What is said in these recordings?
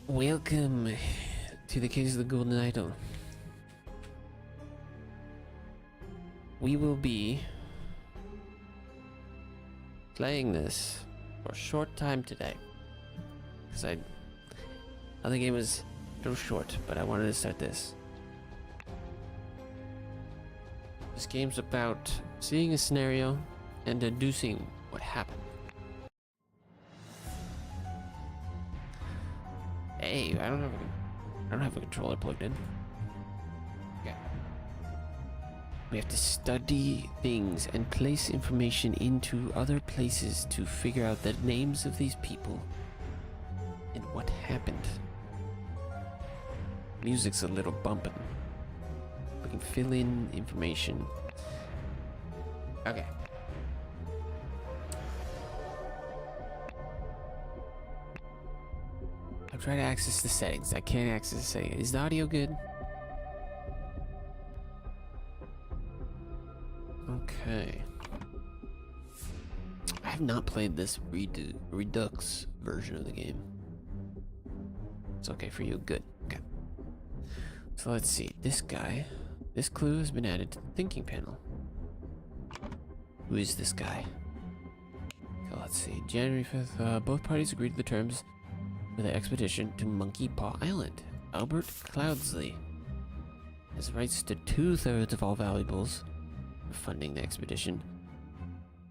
Welcome to the case of the Golden Idol. We will be playing this for a short time today. Because other game was a little short, but I wanted to start this. This game's about seeing a scenario and deducing what happened. Hey, I don't have a controller plugged in. Okay. We have to study things and place information into other places to figure out the names of these people and what happened. Music's a little bumping. We can fill in information. Okay. I'm trying to access the settings. I can't access the settings. Is the audio good? Okay. I have not played this Redux version of the game. It's okay for you. Good. Okay. So let's see. This guy. This clue has been added to the thinking panel. Who is this guy? Okay, let's see. January 5th. Both parties agreed to the terms for the expedition to Monkey Paw Island. Albert Cloudsley has rights to 2/3 of all valuables for funding the expedition.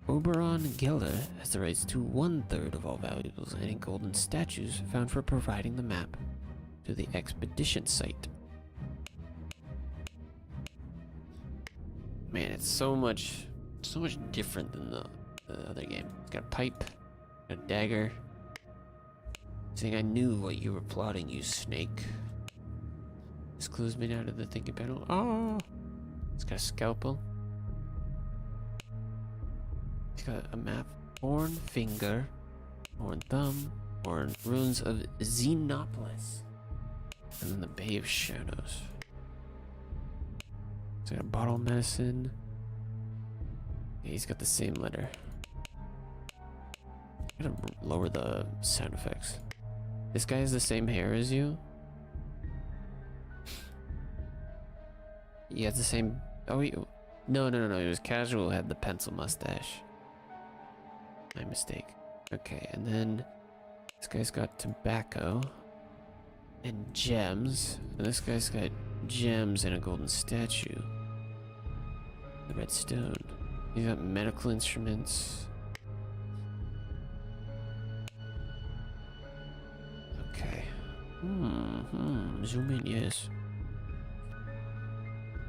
Oberon Geller has the rights to 1/3 of all valuables and golden statues found for providing the map to the expedition site. Man, it's so much different than the other game. It's got a pipe, a dagger. Saying, I knew what you were plotting, you snake. This clue's been out of the thinking panel. Oh! It's got a scalpel. It's got a map. Horn finger. Horn thumb. Horn ruins of Xenopolis. And then the Bay of Shadows. It's got a bottle of medicine. Yeah, he's got the same letter. I gotta lower the sound effects. This guy has the same hair as you? He has the same... Oh, no. He was casual, had the pencil mustache. My mistake. Okay, and then... This guy's got tobacco. And gems. And this guy's got gems and a golden statue. The red stone. He's got medical instruments. Okay. Zoom in, yes.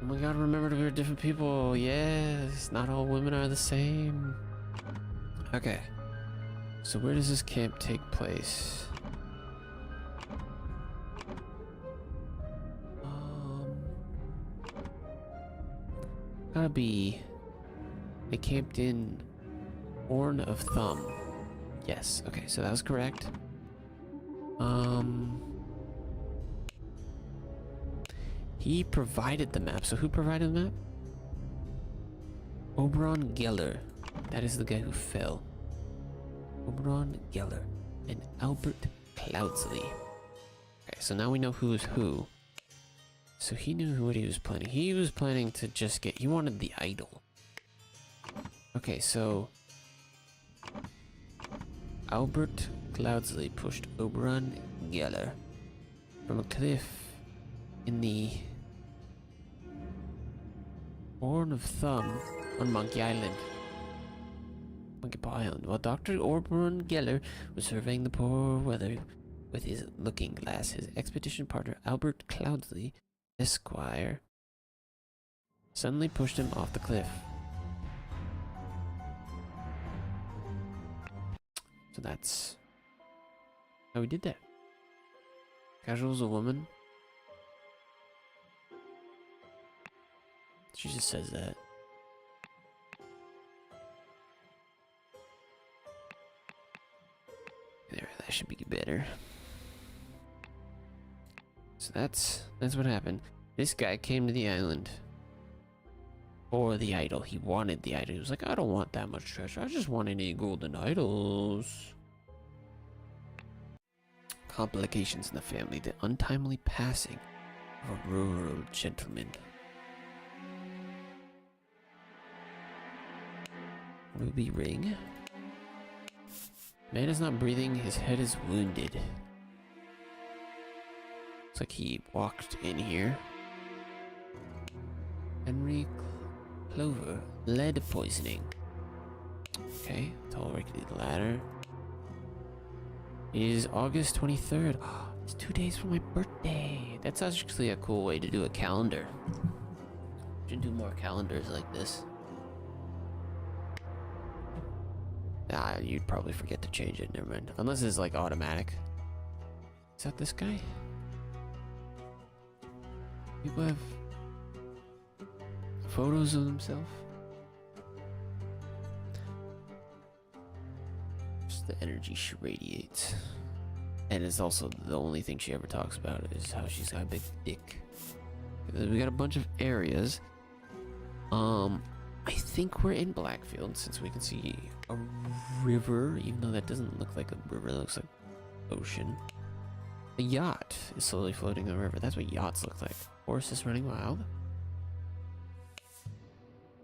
Oh my god, remember to be different people. Yes, not all women are the same. Okay. So where does this camp take place? Gotta be... They camped in Horn of Thumb. Yes, okay, so that was correct. He provided the map. So who provided the map? Oberon Geller. That is the guy who fell. Oberon Geller and Albert Cloudsley. Okay, so now we know who is who. So he knew what he was planning. He was planning to just get... He wanted the idol. Okay, so... Albert Cloudsley pushed Oberon Geller from a cliff in the Horn of Thumb on Monkey Island. Monkey Paw Island. While Dr. Oberon Geller was surveying the poor weather with his looking glass, his expedition partner Albert Cloudsley, Esquire, suddenly pushed him off the cliff. So that's how we did that. Casual's a woman. She just says that. There, that should be better. So that's what happened. This guy came to the island for the idol. He wanted the idol. He was like, I don't want that much treasure. I just want any golden idols. complications in the family. The untimely passing of a rural gentleman. Ruby ring. Man is not breathing. His head is wounded. Looks like he walked in here. Henry Clover. Lead poisoning. Okay, tall rickety ladder. It is August 23rd. Oh, it's 2 days from my birthday. That's actually a cool way to do a calendar. Should do more calendars like this. Ah, you'd probably forget to change it, never mind. Unless it's like automatic. Is that this guy? People have photos of themselves? Just the energy she radiates. And it's also the only thing she ever talks about is how she's got a big dick. We got a bunch of areas. I think we're in Blackfield since we can see a river, even though that doesn't look like a river, it looks like ocean. A yacht is slowly floating on the river. That's what yachts look like. Horse is running wild.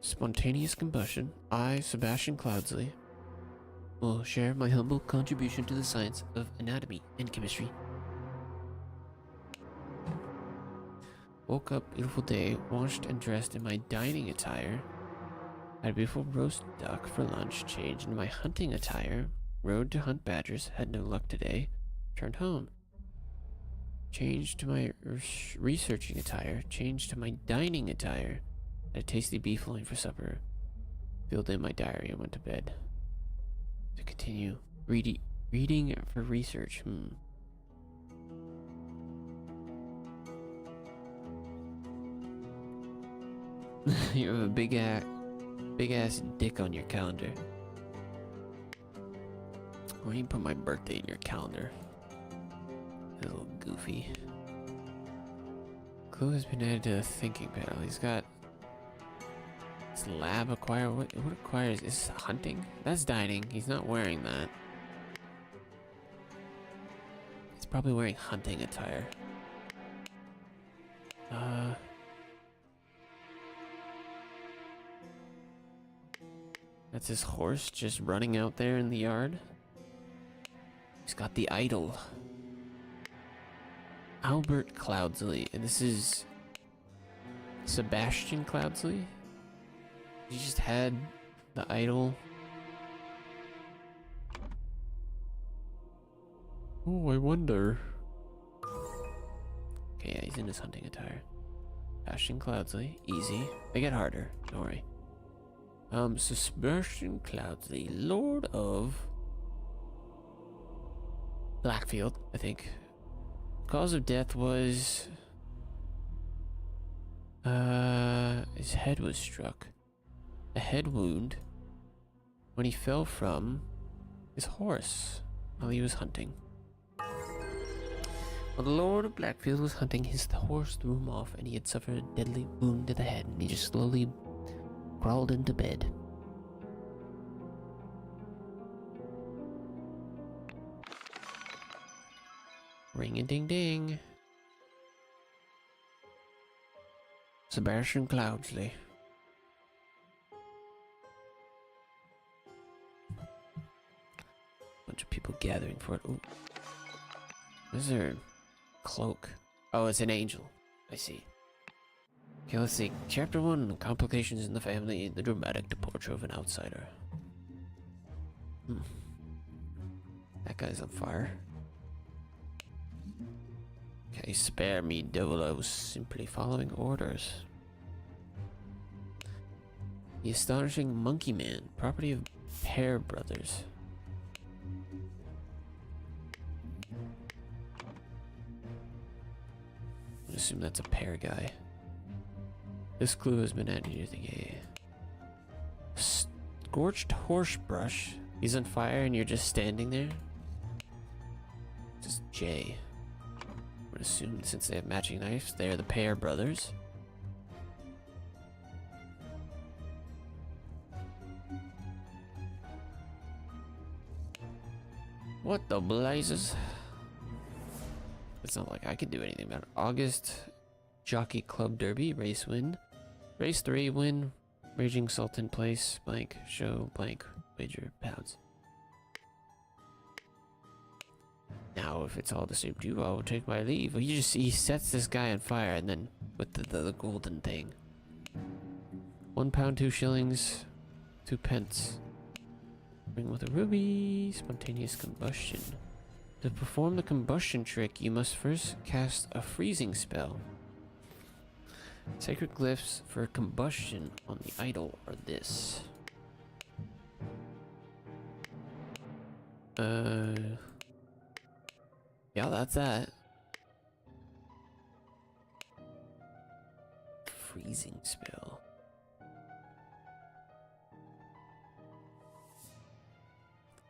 Spontaneous combustion. I, Sebastian Cloudsley, will share my humble contribution to the science of anatomy and chemistry. Woke up, beautiful day, washed and dressed in my dining attire. Had a beautiful roast duck for lunch, changed into my hunting attire, rode to hunt badgers, had no luck today, returned home. Changed to my researching attire, changed to my dining attire, had a tasty beef loin for supper, filled in my diary and went to bed. To continue, reading for research, You have a big ass dick on your calendar. Why don't you put my birthday in your calendar? A little goofy. Clue has been added to the thinking panel. He's got his lab acquire. What acquires? Is this hunting? That's dining. He's not wearing that. He's probably wearing hunting attire. That's his horse just running out there in the yard. He's got the idol. Albert Cloudsley. And this is Sebastian Cloudsley? He just had the idol. Oh, I wonder. Okay, yeah, he's in his hunting attire. Sebastian Cloudsley. Easy. They get harder. Don't worry. Sebastian Cloudsley, Lord of Blackfield, I think. Cause of death was his head was struck. A head wound when he fell from his horse while he was hunting. While the Lord of Blackfield was hunting, his horse threw him off and he had suffered a deadly wound to the head, and he just slowly crawled into bed. Ring-a-ding-ding. Sebastian Cloudsley. Bunch of people gathering for it. Ooh. What is there? Cloak. Oh, it's an angel. I see. Okay, let's see. Chapter 1, Complications in the Family, the dramatic departure of an outsider. That guy's on fire. Okay, spare me, devil, I was simply following orders. The Astonishing Monkey Man, property of Pear Brothers. I assume that's a pear guy. This clue has been added to the game. Scorched horse brush. He's on fire and you're just standing there? Just J. I would assume since they have matching knives, they're the Pear Brothers. What the blazes? It's not like I can do anything about it. August Jockey Club Derby, race win. Race 3 win. Raging Sultan place, blank, show, blank, wager, pounds. Now, if it's all the same to you, I will take my leave. Well, he sets this guy on fire, and then with the golden thing. £1, 2 shillings, 2 pence. Ring with a ruby, spontaneous combustion. To perform the combustion trick, you must first cast a freezing spell. Sacred glyphs for combustion on the idol are this. Yeah, that's that. Freezing spell.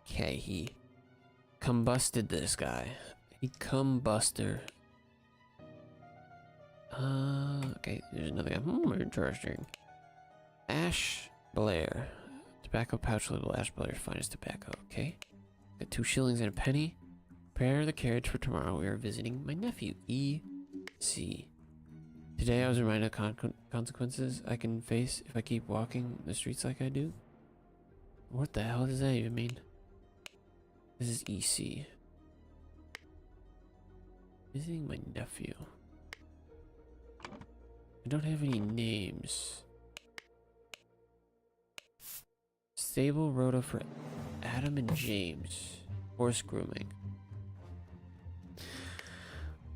Okay, he combusted this guy. He combuster. Okay, there's another guy. Interesting. Ash Blair. Tobacco pouch label Ash Blair's finest tobacco. Okay. Got 2 shillings and a penny. Prepare the carriage for tomorrow. We are visiting my nephew, E.C. Today I was reminded of consequences I can face if I keep walking the streets like I do. What the hell does that even mean? This is E.C. Visiting my nephew. I don't have any names. Stable rota for Adam and James. Horse grooming.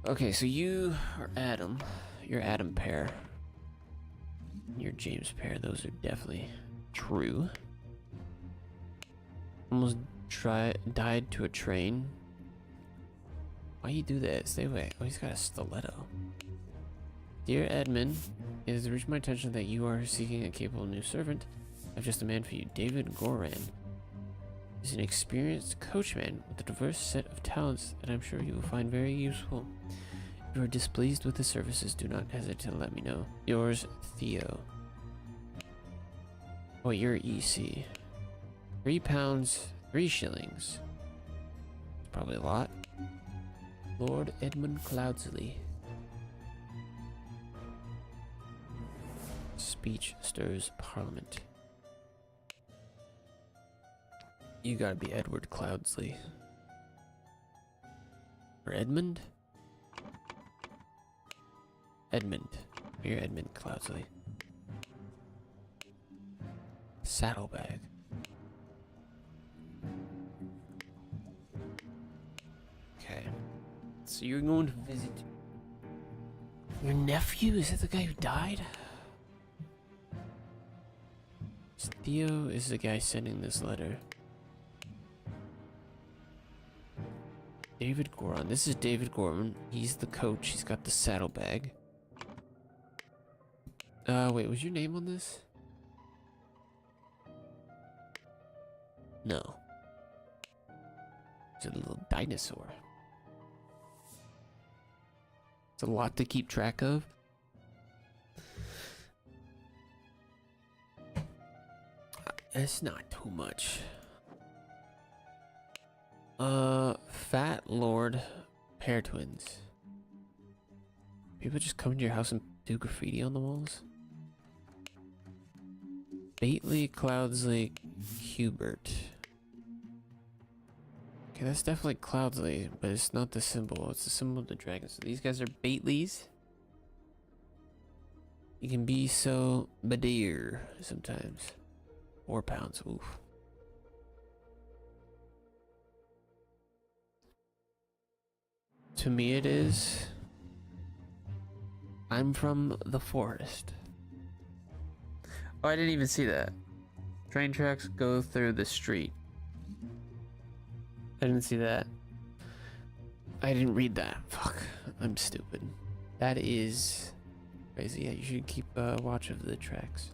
Okay, so you are Adam. You're Adam pair. You're James pair. Those are definitely true. Almost died to a train. Why you do that? Stay away. Oh, he's got a stiletto. Dear Edmund, it has reached my attention that you are seeking a capable new servant. I've just a man for you. David Goran is an experienced coachman with a diverse set of talents that I'm sure you will find very useful. If you are displeased with his services, do not hesitate to let me know. Yours, Theo. Oh, you're EC. £3, 3 shillings. It's probably a lot. Lord Edmund Cloudsley. Speech stirs Parliament. You gotta be Edward Cloudsley. Or Edmund? Edmund. You're Edmund Cloudsley. Saddlebag. Okay. So you're going to visit your nephew? Is that the guy who died? Theo is the guy sending this letter. David Goran. This is David Gorman. He's the coach. He's got the saddlebag. Wait, was your name on this? No. It's a little dinosaur. It's a lot to keep track of. It's not too much. Fat Lord Pair Twins. People just come to your house and do graffiti on the walls? Bately, Cloudsley, Hubert. Okay, that's definitely Cloudsley, but it's not the symbol. It's the symbol of the dragon. So these guys are Bateleys. You can be so badir sometimes. £4. Oof. To me it is. I'm from the forest. Oh, I didn't even see that. Train tracks go through the street. I didn't see that. I didn't read that. Fuck. I'm stupid. That is crazy. Yeah, you should keep watch of the tracks.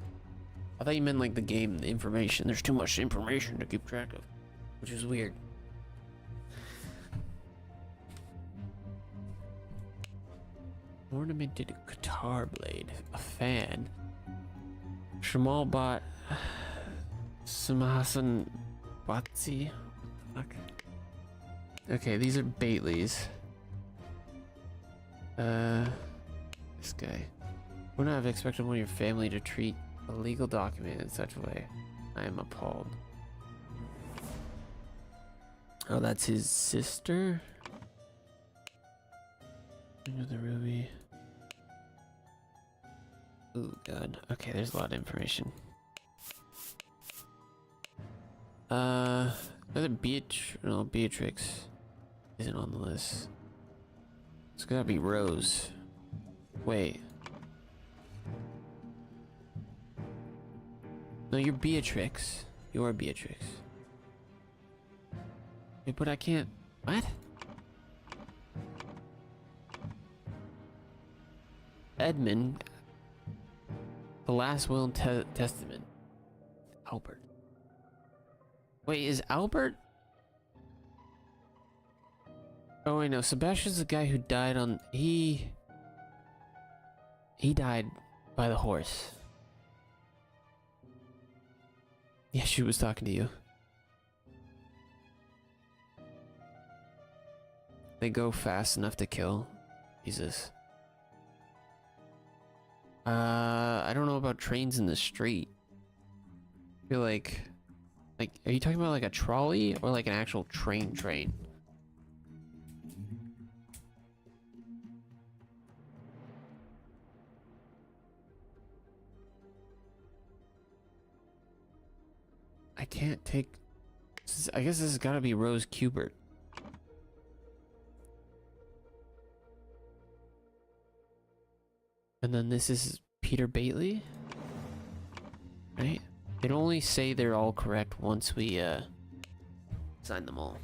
I thought you meant like the game, the information. There's too much information to keep track of, which is weird. Ornamented guitar blade, a fan. Shamal bought Samahasan Batsi. Fuck. Okay, these are Bateleys. This guy. Would not have expected one of your family to treat a legal document in such a way. I am appalled. Oh, that's his sister? Another ruby. Oh god. Okay, there's a lot of information. Another Beatrix isn't on the list. It's gotta be Rose. Wait. No, you're Beatrix. You're Beatrix. Wait, but I can't. What? Edmund. The last will and testament. Albert. Wait, is Albert? Oh wait, no. Sebastian's the guy who died on. He died by the horse. Yeah, she was talking to you. They go fast enough to kill. Jesus. I don't know about trains in the street. I feel like, are you talking about like a trolley or like an actual train? I can't take. I guess this has got to be Rose Kubert. And then this is Peter Bailey, right? They'd only say they're all correct once we sign them all.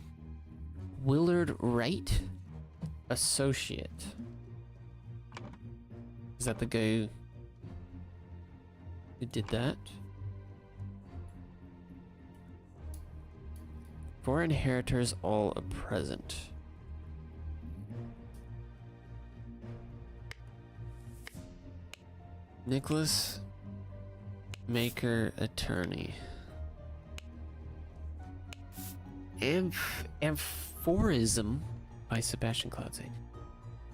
Willard Wright, associate. Is that the guy who did that? For inheritors, all are present. Nicholas Maker, attorney. Amphorism by Sebastian Cloudside.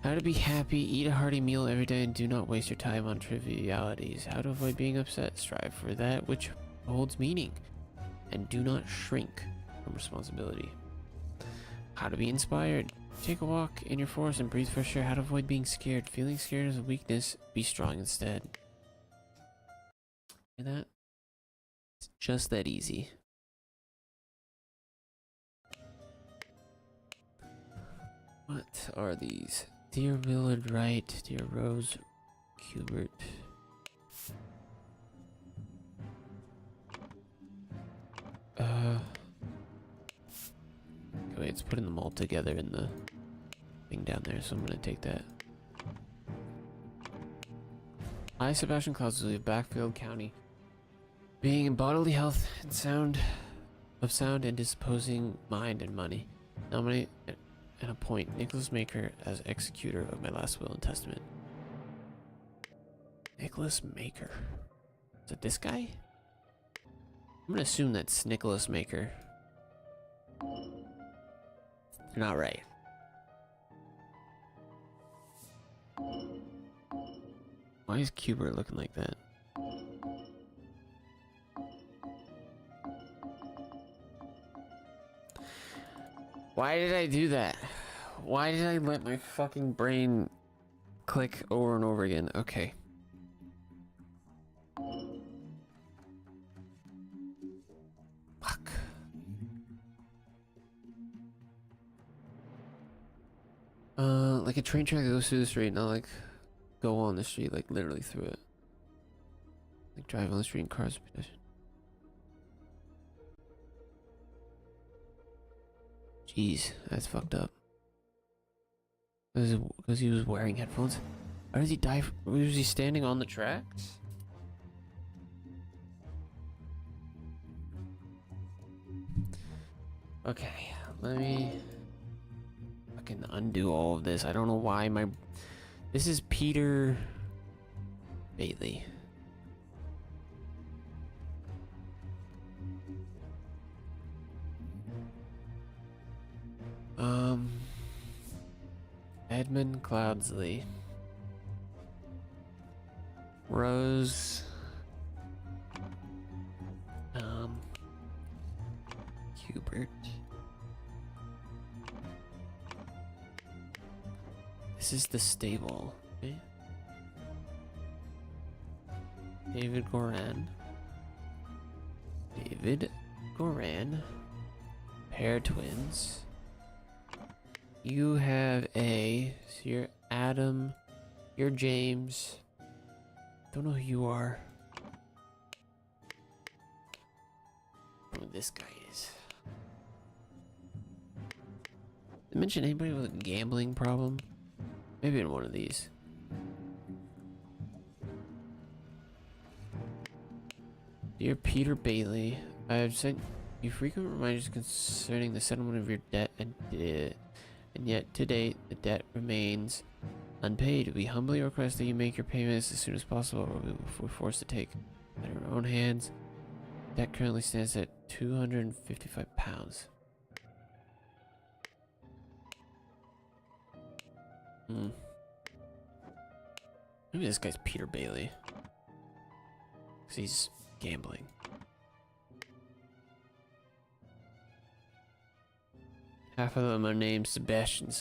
How to be happy, eat a hearty meal every day and do not waste your time on trivialities. How to avoid being upset, strive for that which holds meaning and do not shrink from responsibility. How to be inspired. Take a walk in your forest and breathe fresh air. How to avoid being scared. Feeling scared is a weakness. Be strong instead. Hear that? It's just that easy. What are these? Dear Willard Wright, dear Rose Kubert. Okay, wait, it's putting them all together in the thing down there, so I'm gonna take that. I, Sebastian Cloudside of Backfield County, being in bodily health and sound and disposing mind and money, nominate and appoint Nicholas Maker as executor of my last will and testament. Nicholas Maker. Is it this guy? I'm gonna assume that's Nicholas Maker. You're not right. Why is Kubert looking like that? Why did I do that? Why did I let my fucking brain click over and over again? Okay. Fuck. Like a train track that goes through the street, not like go on the street, like literally through it. Like drive on the street and cars pedestrian. Jeez, that's fucked up. Because he was wearing headphones. Why does he die? Was he standing on the tracks? Okay, let me fucking undo all of this. I don't know why my... This is Peter Bailey. Edmund Cloudsley. Rose. Hubert. This is the stable. Okay. David Goran. David Goran. Pair twins. You have a... So you're Adam. You're James. Don't know who you are. I don't know who this guy is. Did I mention anybody with a gambling problem? Maybe in one of these. Dear Peter Bailey, I have sent you frequent reminders concerning the settlement of your debt, and yet to date the debt remains unpaid. We humbly request that you make your payments as soon as possible, or we will be forced to take it in our own hands. Debt currently stands at £255. Maybe this guy's Peter Bailey. 'Cause he's gambling. Half of them are named Sebastian.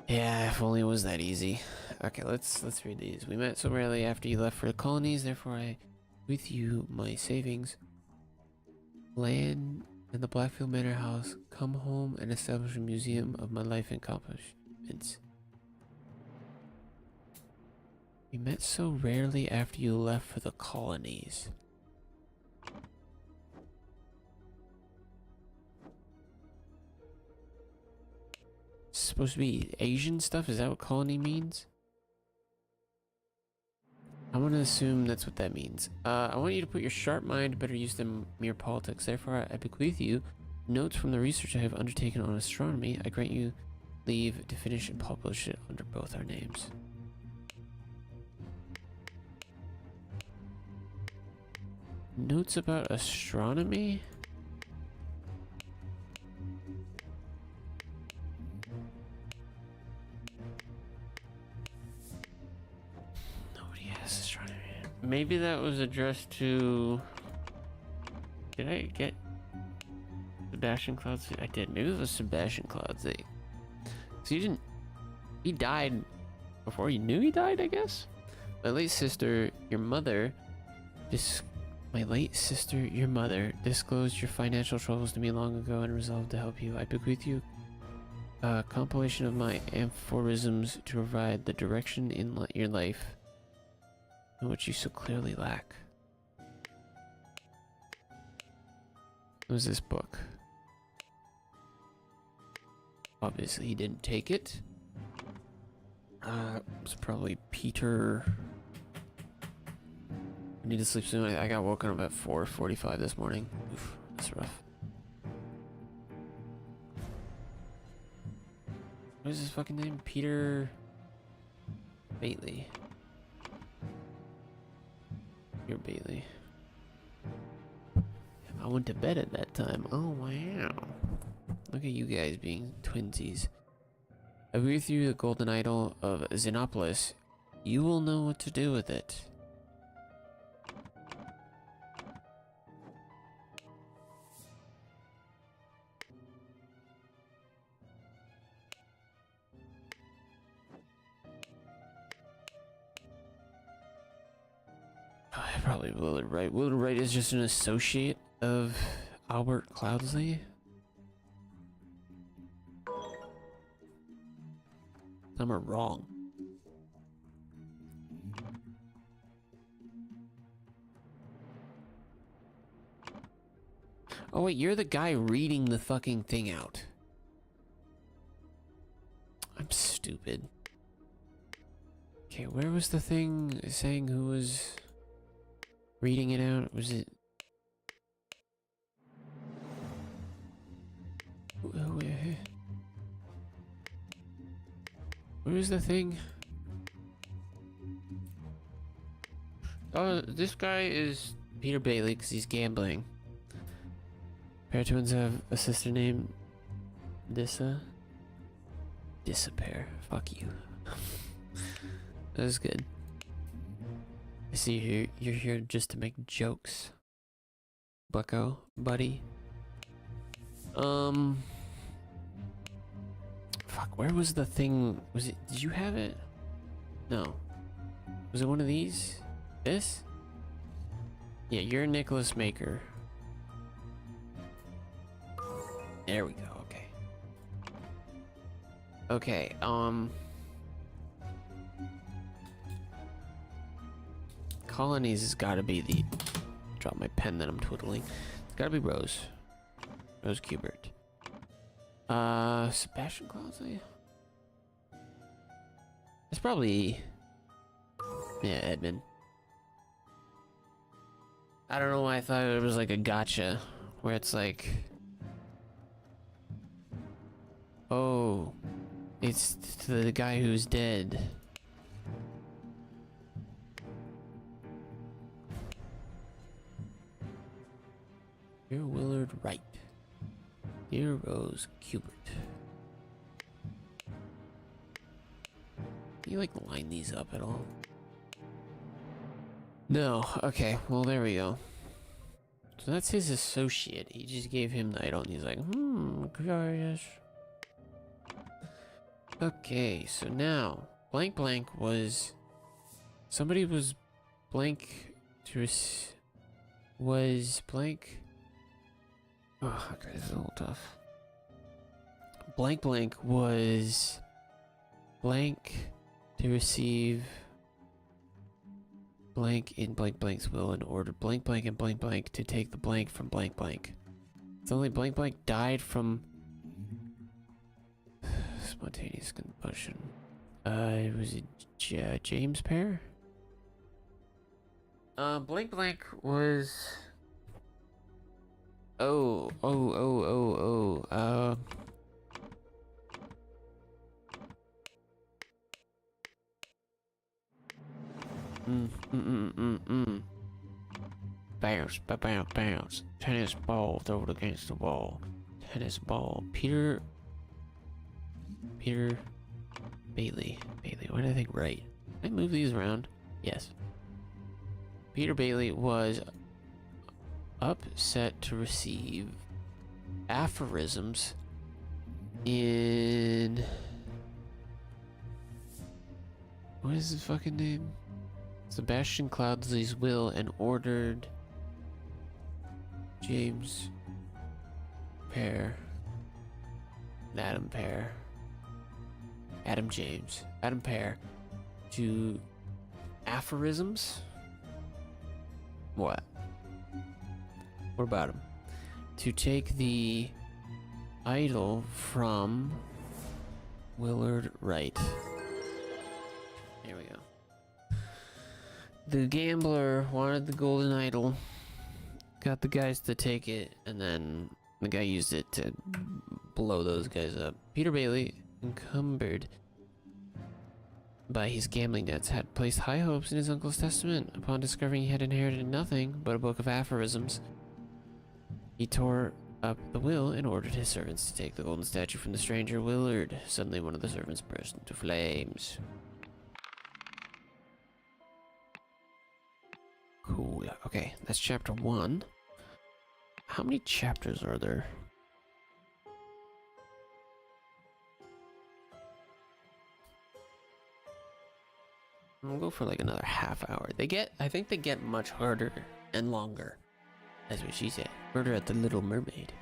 Yeah, if only it was that easy. Okay, let's read these. We met so rarely after you left for the colonies, therefore I, with you, my savings, land in the Blackfield Manor House, come home and establish a museum of my life and accomplishments. We met so rarely after you left for the colonies. It's supposed to be Asian stuff? Is that what colony means? I'm gonna assume that's what that means. I want you to put your sharp mind to better use than mere politics. Therefore, I bequeath you notes from the research I have undertaken on astronomy. I grant you leave to finish and publish it under both our names. Notes about astronomy? Nobody has astronomy. Maybe that was addressed to... Did I get Sebastian Cloudsy? I did. Maybe it was Sebastian Cloudsy. So you didn't... He died before you knew he died, I guess? My late sister, your mother, My late sister, your mother, disclosed your financial troubles to me long ago and resolved to help you. I bequeath you a compilation of my aphorisms to provide the direction in your life in which you so clearly lack. What was this book? Obviously he didn't take it. It's probably Peter... I need to sleep soon. I got woken up at 4:45 this morning. Oof, that's rough. What is his fucking name? Peter Bailey. Peter Bailey. I went to bed at that time. Oh wow. Look at you guys being twinsies. I agree with you, the golden idol of Xenopolis. You will know what to do with it. Probably Willard Wright. Willard Wright is just an associate of Albert Cloudsley. Some are wrong. Oh wait, you're the guy reading the fucking thing out. I'm stupid. Okay, where was the thing saying who was... reading it out? Was it... Where is the thing? Oh, this guy is Peter Bailey because he's gambling. Pair twins have a sister named Disappear. Fuck you. That was good. I see you're here just to make jokes. Bucko, buddy. Fuck, where was the thing? Was it, did you have it? No. Was it one of these? This? Yeah, you're Nicholas Maker. There we go, okay. Okay, Colonies has gotta be the... Drop my pen that I'm twiddling. It's gotta be Rose. Rose Kubert. Sebastian Cloudsley? It's probably... Yeah, Edmund. I don't know why I thought it was like a gotcha. Where it's like... Oh... It's the guy who's dead. Dear Willard Wright. Dear Rose Kubert. Can you like line these up at all? No. Okay, well there we go. So that's his associate. He just gave him the idol and he's like, curious. Okay, so now blank blank was somebody was blank to was blank. Oh, okay, this is a little tough. Blank blank was blank to receive blank in blank blank's will and ordered blank blank and blank blank to take the blank from blank blank. It's only blank blank died from spontaneous combustion. Was it James Pear? Blank blank was... Oh. Bounce, bounce. Tennis ball, throw it against the wall. Tennis ball. Peter Bailey. Why did I think right? Can I move these around? Yes. Peter Bailey was upset to receive aphorisms in... What is his fucking name? Sebastian Cloudsley's will and ordered James Pear, Adam Pear to aphorisms? What about him? To take the idol from Willard Wright. Here we go. The gambler wanted the golden idol, got the guys to take it, and then the guy used it to blow those guys up. Peter Bailey, encumbered by his gambling debts, had placed high hopes in his uncle's testament. Upon discovering he had inherited nothing but a book of aphorisms, he tore up the will and ordered his servants to take the golden statue from the stranger Willard. Suddenly one of the servants burst into flames. Cool. Okay, that's chapter 1. How many chapters are there? I'll go for like another half hour. I think they get much harder and longer. That's what she said. Murder at the Little Mermaid.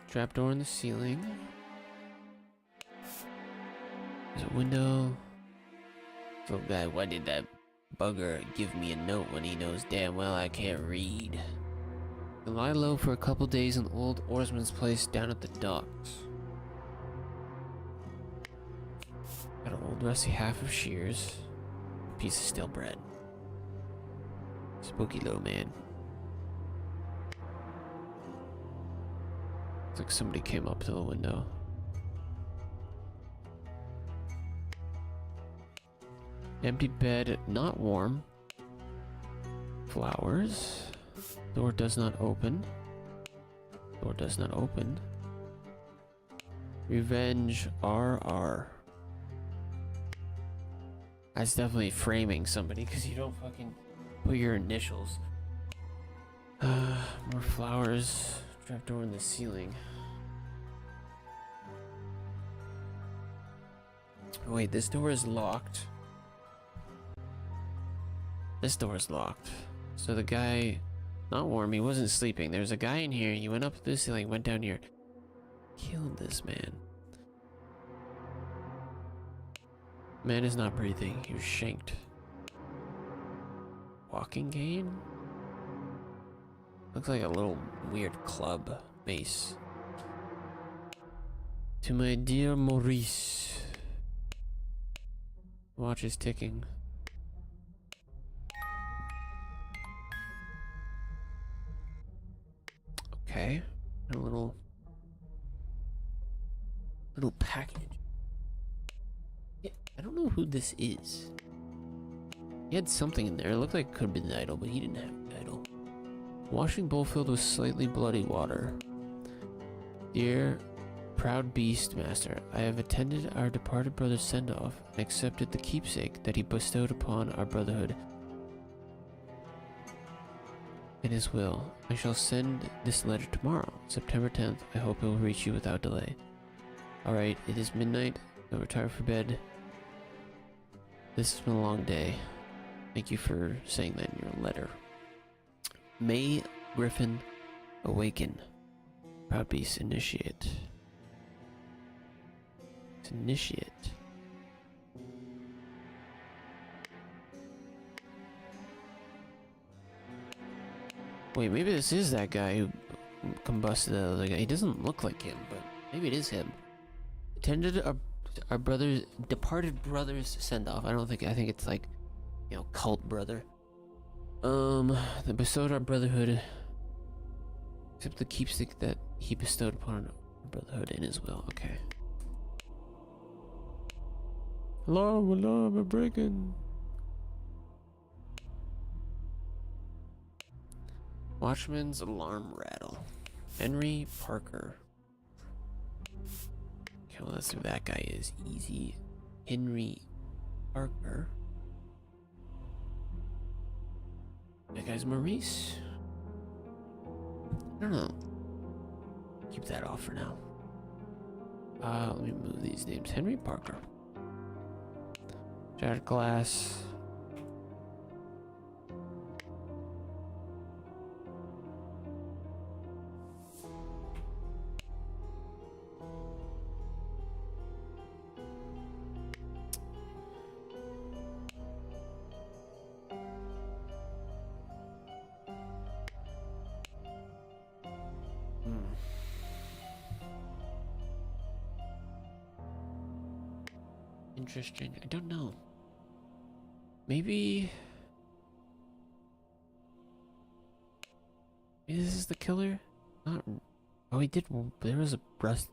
Trapdoor in the ceiling. There's a window. So guy, why did that bugger give me a note when he knows damn well I can't read? I lie low for a couple days in the old oarsman's place down at the docks. Got an old rusty half of shears, a piece of stale bread. Spooky little man. Looks like somebody came up to the window. Empty bed, not warm. Flowers. Door does not open. Door does not open. Revenge RR. That's definitely framing somebody because you don't fucking put your initials. More flowers. Trapdoor in the ceiling. Wait, this door is locked. This door is locked. So the guy, not warm, he wasn't sleeping. There's a guy in here. He went up the ceiling, went down here. Killed this man. Man is not breathing. He was shanked. Walking cane? Looks like a little weird club base. To my dear Maurice. Watch is ticking. Okay. A little package. Yeah, I don't know who this is. He had something in there. It looked like it could have been the idol, but he didn't have the idol. Washing bowl filled with slightly bloody water. Dear proud beast master, I have attended our departed brother's send-off and accepted the keepsake that he bestowed upon our brotherhood. In his will, I shall send this letter tomorrow, September 10th. I hope it will reach you without delay. Alright, it is midnight. I'll retire for bed. This has been a long day. Thank you for saying that in your letter. May Griffin awaken. Proud beast, initiate. Initiate. Wait, maybe this is that guy who combusted the other guy. He doesn't look like him, but maybe it is him. Attended our brother's departed brother's send-off. I think it's like, you know, cult brother. They bestowed our brotherhood, except the keepsake that he bestowed upon our brotherhood in his will. Okay. Alarm, we're breaking. Watchman's alarm rattle. Henry Parker. Okay, well, let's see who that guy is. Easy. Henry Parker. That guy's Maurice. I don't know. Keep that off for now. Let me move these names. Henry Parker. Shattered glass. Interesting. I don't know. Maybe this is the killer? Not. Oh, he did. There was a breast,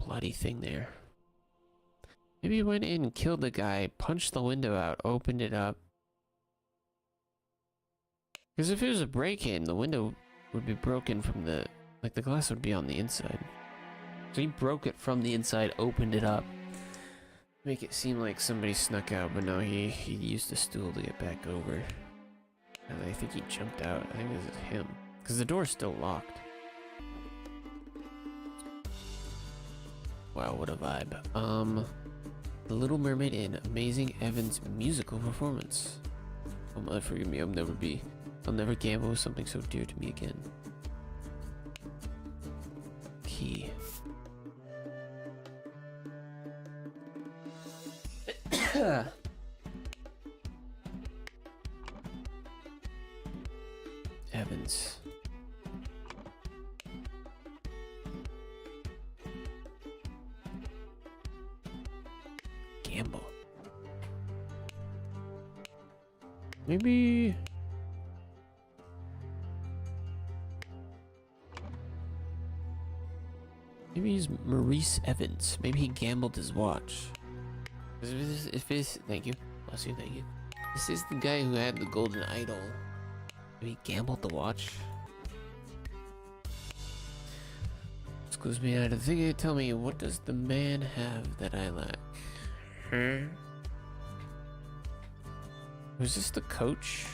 bloody thing there. Maybe he went in and killed the guy, punched the window out, opened it up. Because if it was a break-in, the window would be broken from the, like, the glass would be on the inside. So he broke it from the inside, opened it up. Make it seem like somebody snuck out, but no, he used the stool to get back over. And I think he jumped out. I think this is him. Because the door's still locked. Wow, what a vibe. The Little Mermaid in Amazing Evan's musical performance. Oh, mother, forgive me, I'll never gamble with something so dear to me again. Key. Evans. Gamble. Maybe he's Maurice Evans. Maybe he gambled his watch. If this, thank you. Bless you, thank you. This is the guy who had the golden idol. Maybe he gambled the watch. Excuse me out of the thing. Tell me, what does the man have that I lack? Was this the coach?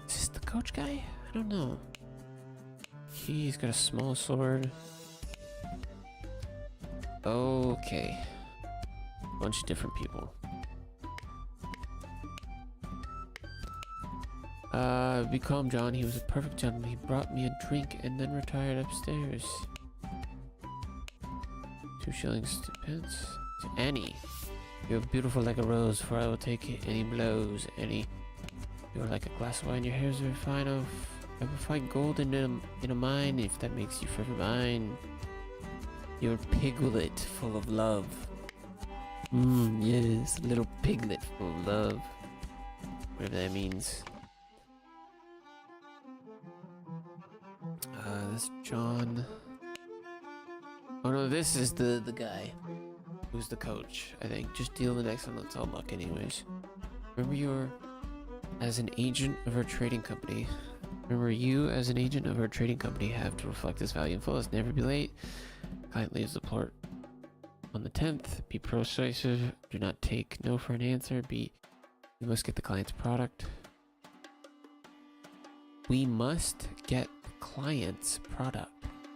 Is this the coach guy? I don't know. He's got a small sword. Okay. Bunch of different people. Be calm, John. He was a perfect gentleman. He brought me a drink and then retired upstairs. 2 shillings, 2 pence. To Annie. You're beautiful like a rose, for I will take any blows. Annie. You're like a glass of wine. Your hair is very fine. I will find gold in a mine if that makes you forever mine. You're a piglet full of love. Yes, a little piglet full of love. Whatever that means. That's John. Oh no, this is the guy who's the coach, I think. Just deal the next one, that's all luck anyways. Remember you as an agent of our trading company. Remember you as an agent of our trading company have to reflect this value in full. It's never be late. Client leaves the port on the 10th. Be persuasive. Do not take no for an answer. You must get the client's product. We must get the client's product.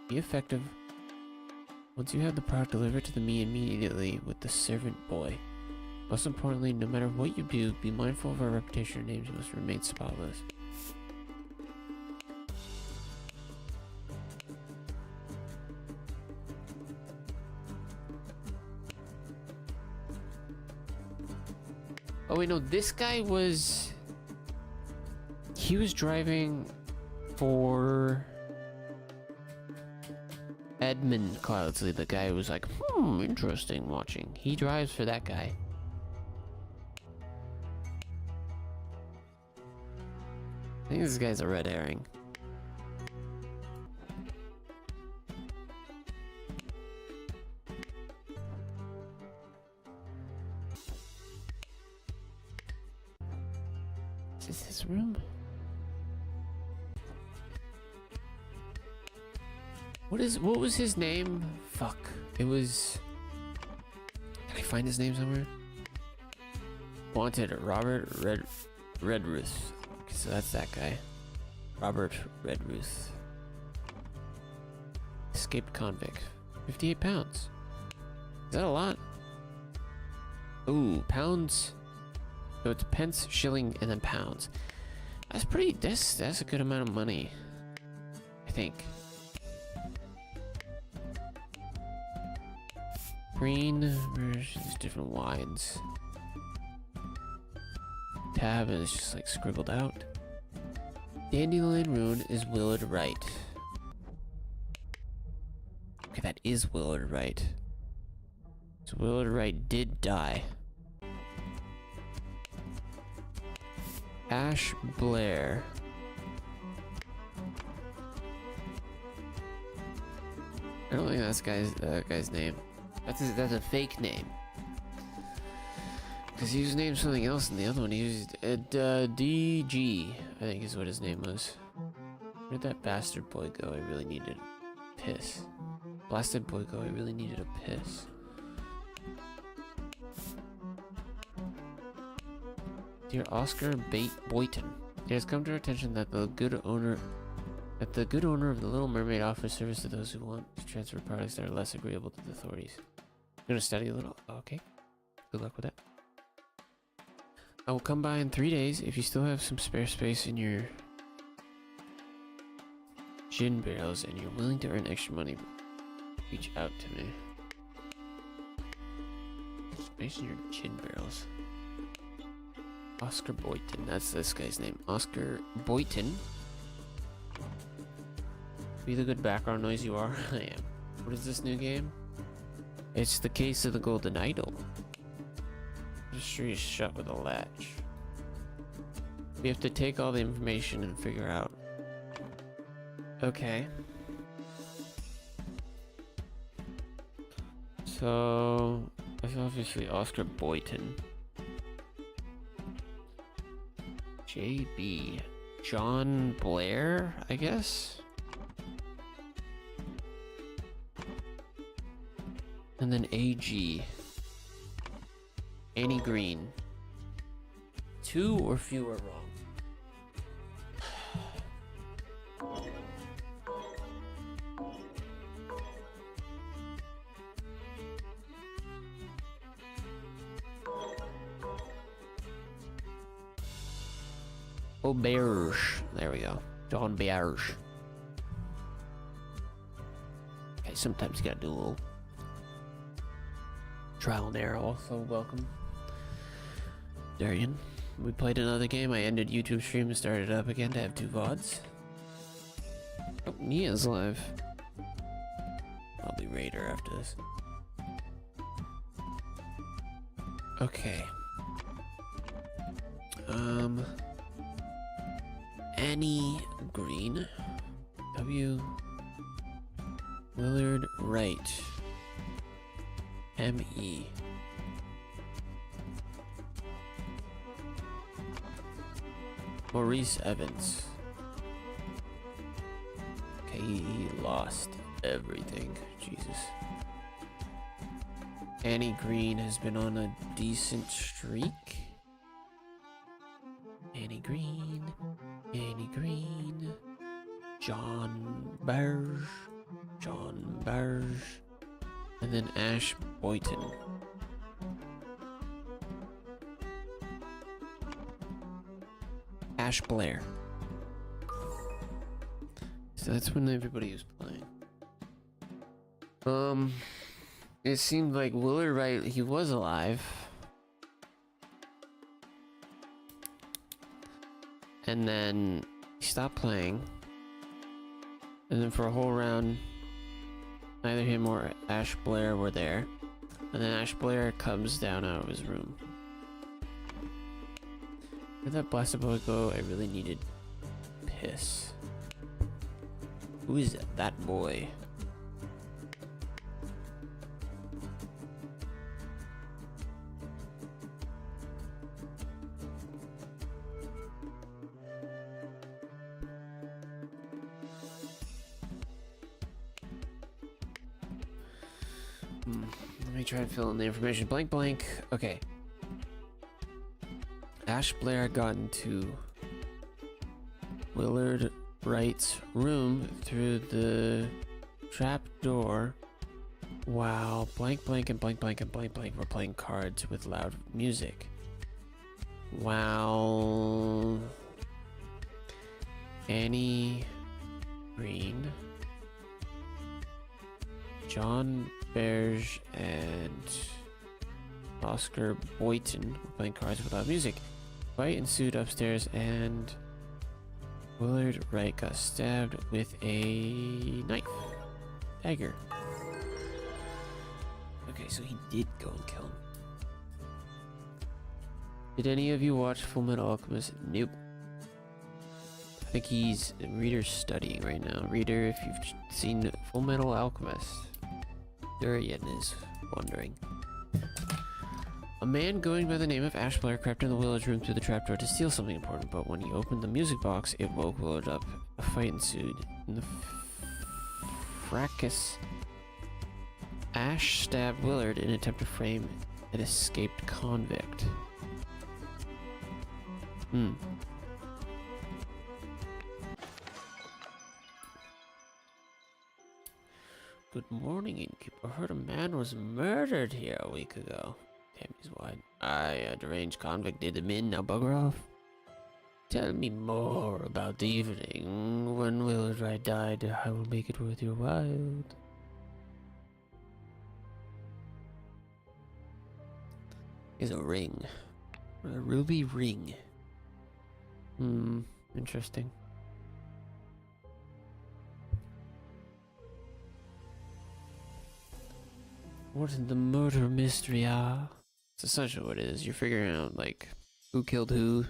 Be effective. Once you have the product, deliver it to me immediately with the servant boy. Most importantly, no matter what you do, be mindful of our reputation. Our names must remain spotless. Oh wait, no, this guy was... He was driving for Edmund Cloudsley, the guy who was like, interesting watching. He drives for that guy. I think this guy's a red herring. Is this his room? What was his name? Fuck. It was... Can I find his name somewhere? Wanted Robert Redruth. Okay, so that's that guy. Robert Redruth. Escaped convict. 58 pounds. Is that a lot? Ooh, pounds. So it's pence, shilling, and then pounds. That's pretty, that's a good amount of money, I think. Green versions, different wines. Tab, and it's just like scribbled out. Dandelion Rune is Willard Wright. Okay, that is Willard Wright. So Willard Wright did die. Ash Blair. I don't think that's guy's name. That's a fake name. Because he was named something else in the other one. He used DG, I think is what his name was. Where'd that bastard boy go? I really needed a piss. Blasted boy go, I really needed a piss. Dear Oscar Boyton, it has come to our attention that the good owner of the Little Mermaid offers service to those who want to transfer products that are less agreeable to the authorities. I'm gonna study a little. Okay, good luck with that. I will come by in 3 days. If you still have some spare space in your gin barrels and you're willing to earn extra money, reach out to me. Space in your gin barrels. Oscar Boyton, that's this guy's name. Oscar Boyton. Be the good background noise you are. I am. What is this new game? It's the case of the Golden Idol. Mystery is shut with a latch. We have to take all the information and figure out. Okay. So that's obviously Oscar Boyton. JB. John Blair, I guess? And then AG. Annie Green. 2 or fewer wrong. Auberge. There we go. John Berge. Okay, sometimes you gotta do a little trial and error. Also, welcome, Darian. We played another game. I ended YouTube stream and started up again to have 2 VODs. Oh, Nia's live. I'll be Raider after this. Okay. Annie Green. W. Willard Wright. M.E. Maurice Evans. Okay, he lost everything. Jesus. Annie Green has been on a decent streak. Annie Green. Annie Green. John Berge. John Berge. And then Ash Boyton. Ash Blair. So that's when everybody was playing. It seemed like Willard Wright, he was alive. And then he stopped playing. And then for a whole round, neither him or Ash Blair were there. And then Ash Blair comes down out of his room. Where'd that blasted boy go? I really needed piss. Who is that boy? Let me try and fill in the information. Blank blank. Okay. Ash Blair got into Willard Wright's room through the trap door while blank blank and blank blank and blank blank were playing cards with loud music. While Annie Green, John Berge, and Oscar Boyton were playing cards with loud music. Fight ensued upstairs and Willard Wright got stabbed with a knife. Dagger. Okay, so he did go and kill him. Did any of you watch Full Metal Alchemist? Nope. I think he's Reader's studying right now. Reader, if you've seen Full Metal Alchemist, Durian is wondering. A man going by the name of Ash Blair crept in the Willard's room through the trapdoor to steal something important, but when he opened the music box, it woke Willard up. A fight ensued. In the fracas, Ash stabbed Willard in an attempt to frame an escaped convict. Good morning, innkeeper. I heard a man was murdered here a week ago. Damn, he's wide. A deranged convict did him in. Now bugger off. Tell me more about the evening when Willard Wright died. I will make it worth your while. Is a ring. A ruby ring. Interesting. What is the murder mystery, It's essentially what it is. You're figuring out, like, who killed who.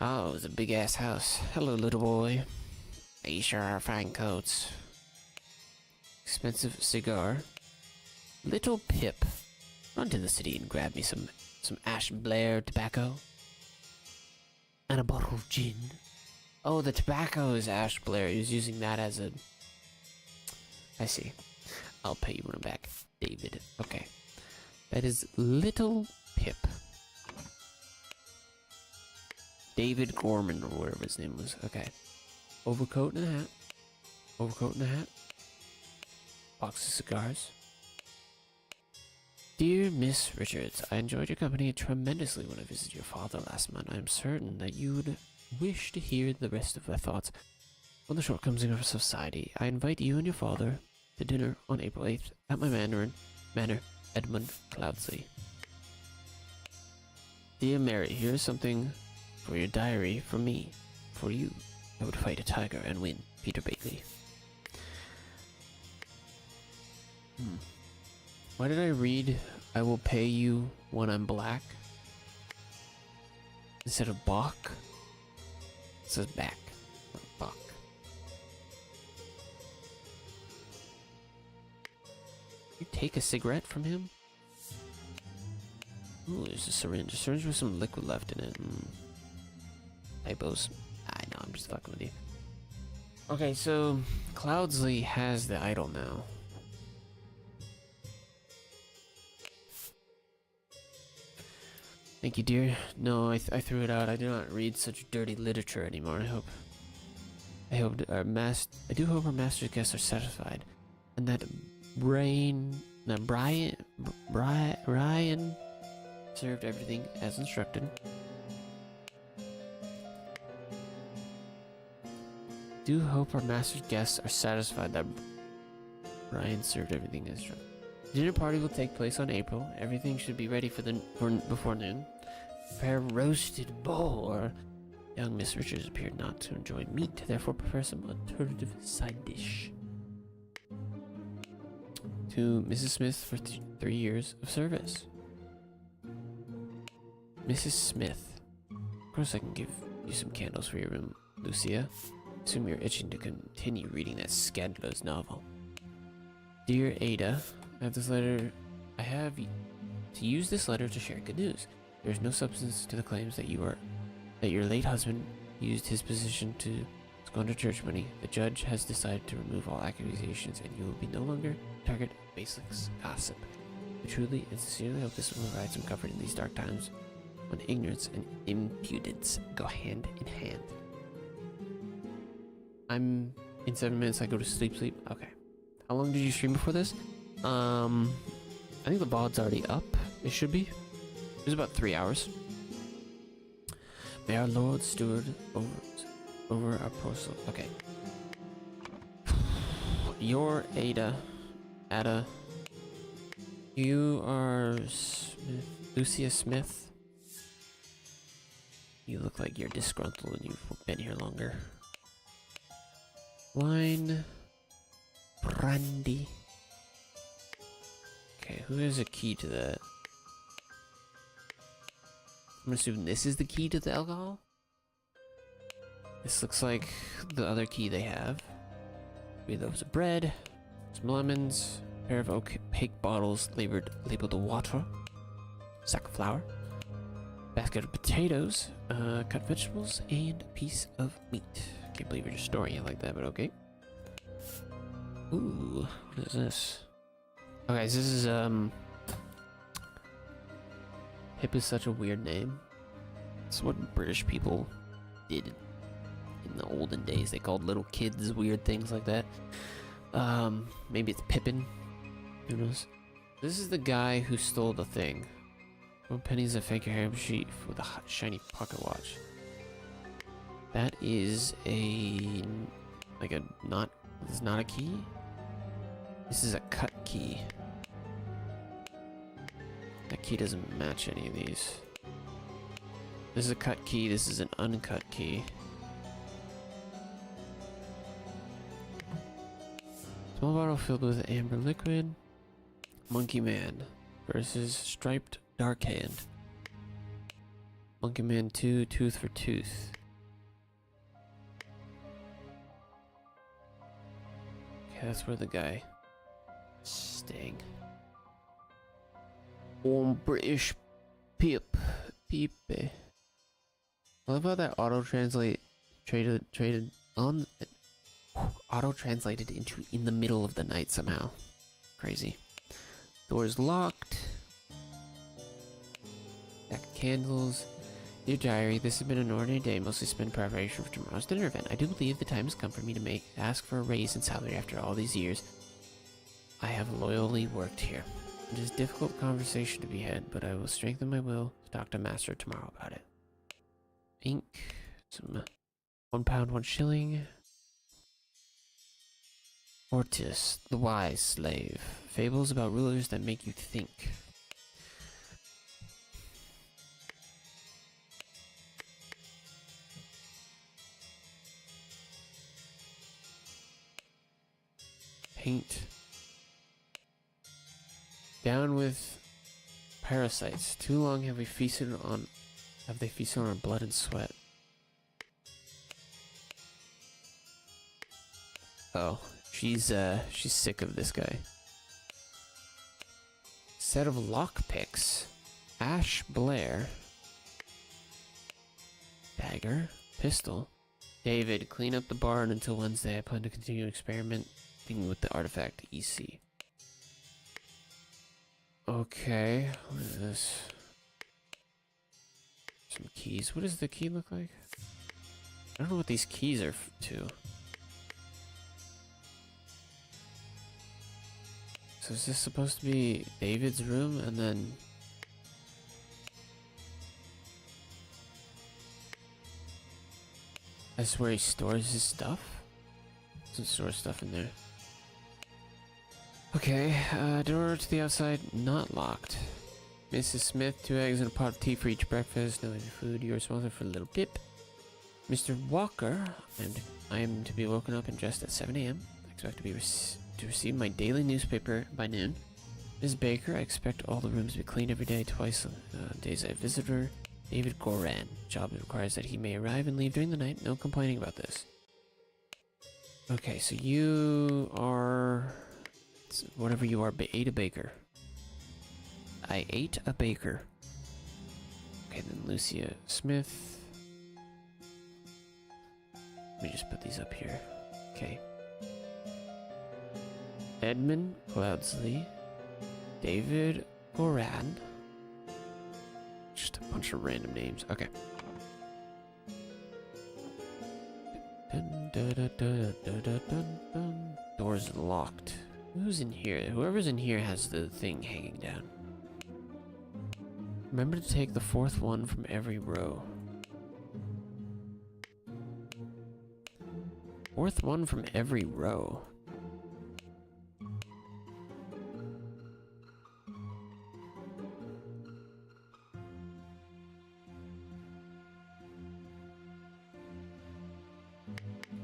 Oh, it was a big-ass house. Hello, little boy. They sure are fine coats. Expensive cigar. Little Pip. Run to the city and grab me some Ash Blair tobacco. And a bottle of gin. Oh, the tobacco is Ash Blair. He's using that as a... I see. I'll pay you when I'm back. David. Okay. That is Little Pip. David Gorman, or whatever his name was. Okay. Overcoat and a hat. Overcoat and a hat. Box of cigars. Dear Miss Richards, I enjoyed your company tremendously when I visited your father last month. I am certain that you would wish to hear the rest of my thoughts on the shortcomings of society. I invite you and your father to dinner on April 8th at my manor, Edmund Cloudsley. Dear Mary, here is something for your diary from me. For you, I would fight a tiger and win. Peter Bailey. Why did I read, I will pay you when I'm black? Instead of Bach? It says back, not Bach. You take a cigarette from him? Ooh, there's a syringe. A syringe with some liquid left in it. Typos. I know, I'm just fucking with you. Okay, so Cloudsley has the idol now. Thank you, dear. No, I threw it out. I do not read such dirty literature anymore. I do hope our master's guests are satisfied, and that Brian served everything as instructed. Do hope our master's guests are satisfied that Brian served everything as instructed. The dinner party will take place on April. Everything should be ready for before noon. Prepare roasted boar. Young Miss Richards appeared not to enjoy meat, therefore prepare some alternative side dish. To Mrs. Smith for 3 years of service. Mrs. Smith. Of course I can give you some candles for your room, Lucia. Assume you're itching to continue reading that scandalous novel. Dear Ada, I have to use this letter to share good news. There is no substance to the claims that your late husband used his position to squander church money. The judge has decided to remove all accusations, and you will be no longer target of baseless gossip. I truly and sincerely hope this will provide some comfort in these dark times when ignorance and impudence go hand in hand. I'm in 7 minutes. I go to sleep. Okay. How long did you stream before this? I think the VOD's already up. It should be. It was about 3 hours. May our Lord steward over our parcel. Okay. You're Ada. You are Lucia Smith. You look like you're disgruntled and you've been here longer. Wine. Brandy. Okay, who has a key to that? I'm assuming this is the key to the alcohol? This looks like the other key they have. 3 loaves of bread, some lemons, a pair of opaque bottles labeled water, sack of flour, basket of potatoes, cut vegetables, and a piece of meat. Can't believe you're just storing it like that, but okay. Ooh, what is this? Okay, so this is, Pip is such a weird name. It's what British people did in the olden days. They called little kids weird things like that. Maybe it's Pippin. Who knows? This is the guy who stole the thing. 1 pennies a fake hair sheet with a shiny pocket watch. That is a... This is not a key? This is a cut key. That key doesn't match any of these. This is a cut key, this is an uncut key. Small bottle filled with amber liquid. Monkey Man versus Striped Dark Hand. Monkey Man 2, Tooth for Tooth. Okay, that's where the guy is staying. British Pip. Pipe. I love how that auto-translate auto-translated into in the middle of the night somehow. Crazy. Door's locked. Stack of candles. Dear diary, this has been an ordinary day, mostly spent in preparation for tomorrow's dinner event. I do believe the time has come for me to ask for a raise in salary after all these years. I have loyally worked here. It is a difficult conversation to be had, but I will strengthen my will to talk to Master tomorrow about it. Ink. Some £1, 1 shilling. Ortis, the wise slave. Fables about rulers that make you think. Paint. Down with parasites. Too long have they feasted on our blood and sweat. Oh, she's sick of this guy. Set of lockpicks. Ash Blair. Dagger. Pistol. David, clean up the barn until Wednesday. I plan to continue experimenting with the artifact EC. Okay, what is this? Some keys. What does the key look like? I don't know what these keys are to. So is this supposed to be David's room and then... That's where he stores his stuff? Doesn't store stuff in there. Okay, door to the outside, not locked. Mrs. Smith, 2 eggs and a pot of tea for each breakfast. No heavy food. You're responsible for a little tip. Mr. Walker, I am to be woken up and dressed at 7 a.m. I expect to receive my daily newspaper by noon. Ms. Baker, I expect all the rooms to be cleaned every day, twice days I visit her. David Goran, job requires that he may arrive and leave during the night. No complaining about this. Okay, so you are... whatever you are, ate a baker. I ate a baker. Okay, then Lucia Smith. Let me just put these up here. Okay. Edmund Cloudsley. David Goran. Just a bunch of random names. Okay. Dun, dun, dun, dun, dun, dun, dun, dun. Door's locked. Who's in here? Whoever's in here has the thing hanging down. Remember to take the 4th one from every row. 4th one from every row.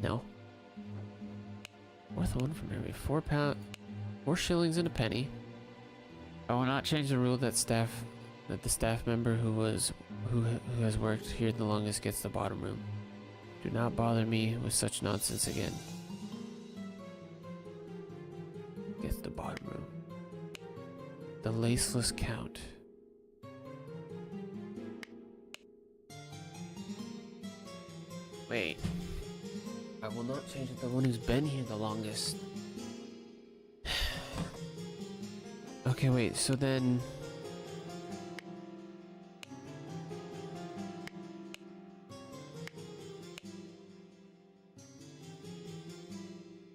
No. 4th one from every £4. 4 shillings and a penny. I will not change the rule that the staff member who has worked here the longest gets the bottom room. Do not bother me with such nonsense again. Gets the bottom room. The laceless count. Wait. I will not change it. The one who's been here the longest. Okay, wait, so then...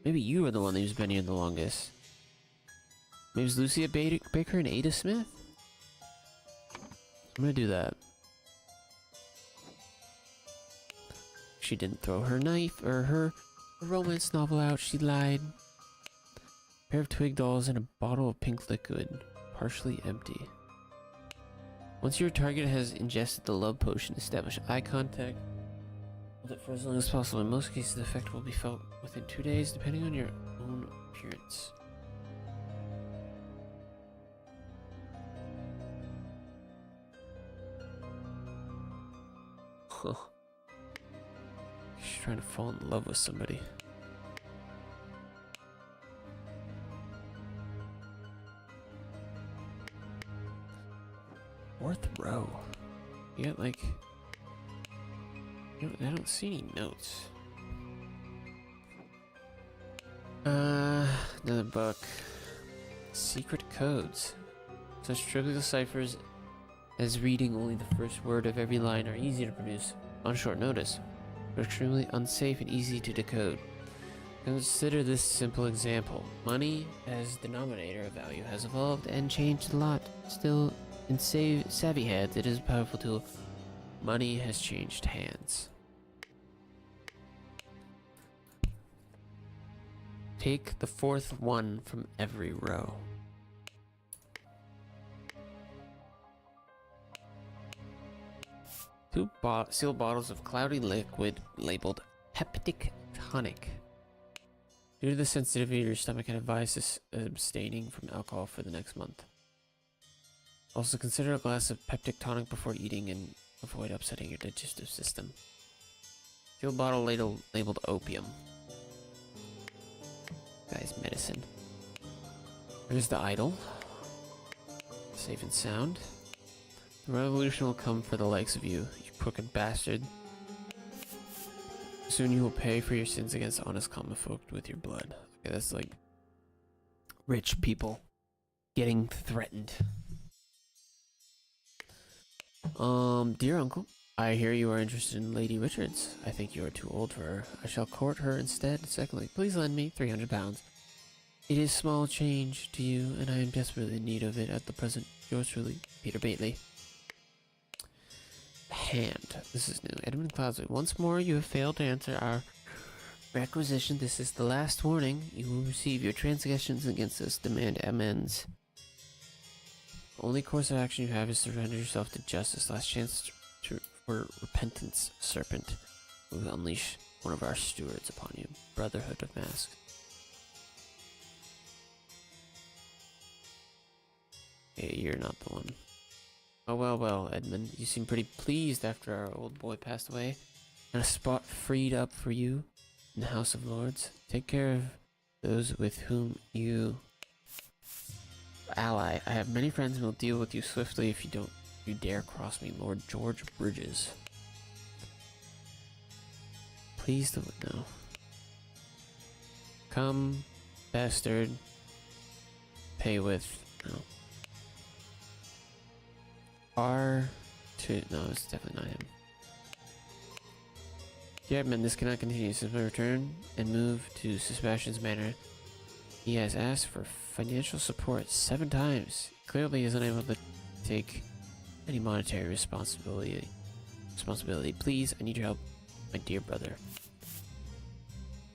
Maybe you were the one who's been here the longest. Maybe it's Lucia Baker and Ada Smith? I'm gonna do that. She didn't throw her knife or her romance novel out, she lied. A pair of twig dolls and a bottle of pink liquid, partially empty. Once your target has ingested the love potion, establish eye contact. Hold it for as long as possible. In most cases, the effect will be felt within 2 days, depending on your own appearance. Huh. She's trying to fall in love with somebody. Fourth row. You got like... I don't see any notes. Another book. secret codes. Such trivial ciphers as reading only the first word of every line are easy to produce on short notice, but extremely unsafe and easy to decode. Consider this simple example. Money as denominator of value has evolved and changed a lot. Still, in savvy hands, it is a powerful tool. Money has changed hands. Take the fourth one from every row. Two sealed bottles of cloudy liquid labeled peptic tonic. Due to the sensitivity of your stomach, I advise abstaining from alcohol for the next month. Also consider a glass of peptic tonic before eating and avoid upsetting your digestive system. Sealed bottle labeled opium. Guy's medicine. There's the idol. Safe and sound. The revolution will come for the likes of you, you crooked bastard. Soon you will pay for your sins against honest common folk with your blood. Okay, that's like rich people getting threatened. Dear uncle, I hear you are interested in Lady Richards. I think you are too old for her. I shall court her instead. Secondly, please lend me 300 pounds. It is small change to you, and I am desperately in need of it at the present. Yours truly, Peter Bately. Hand. This is new. Edmund Cloudsley. Once more, you have failed to answer our requisition. This is the last warning. You will receive your transgressions against us. Demand amends. The only course of action you have is to surrender yourself to justice. Last chance for repentance, serpent. We will unleash one of our stewards upon you. Brotherhood of Masks. Hey, you're not the one. Oh, well, Edmund. You seem pretty pleased after our old boy passed away. And a spot freed up for you in the House of Lords. Take care of those with whom you ally. I have many friends and will deal with you swiftly if you dare cross me. Lord George Bridges. Please don't know. Come, bastard. Pay with no. R2. No, it's definitely not him. Dear Edmund, this cannot continue. Since my return and move to Sebastian's Manor, he has asked for financial support 7 times. Clearly, he is unable to take any monetary responsibility. Please, I need your help, my dear brother.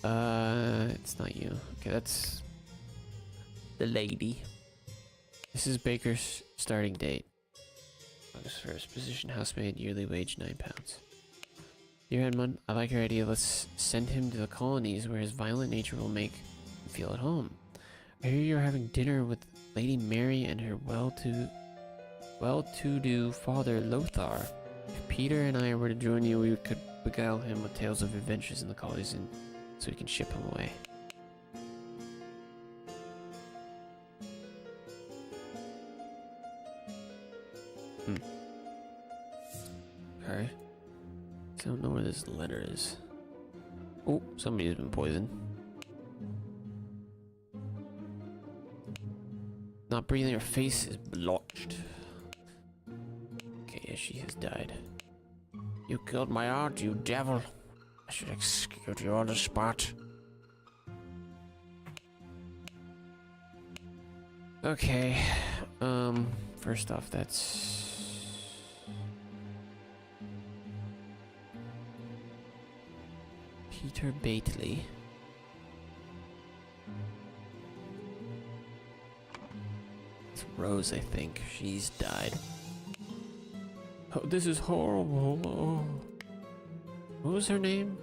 It's not you. Okay, that's the lady. This is Baker's starting date. August 1st. Position housemaid, yearly wage £9. Dear Edmund, I like your idea. Let's send him to the colonies where his violent nature will make him feel at home. I hear you're having dinner with Lady Mary and her well-to-do father Lothar. If Peter and I were to join you, we could beguile him with tales of adventures in the colonies, and so we can ship him away. Okay. I don't know where this letter is. Oh, somebody's been poisoned. Not breathing, her face is blotched. Okay, yeah, she has died. You killed my aunt, you devil. I should execute you on the spot. Okay, first off, that's... Peter Bately. It's Rose, I think. She's died. Oh, this is horrible. Oh. What was her name?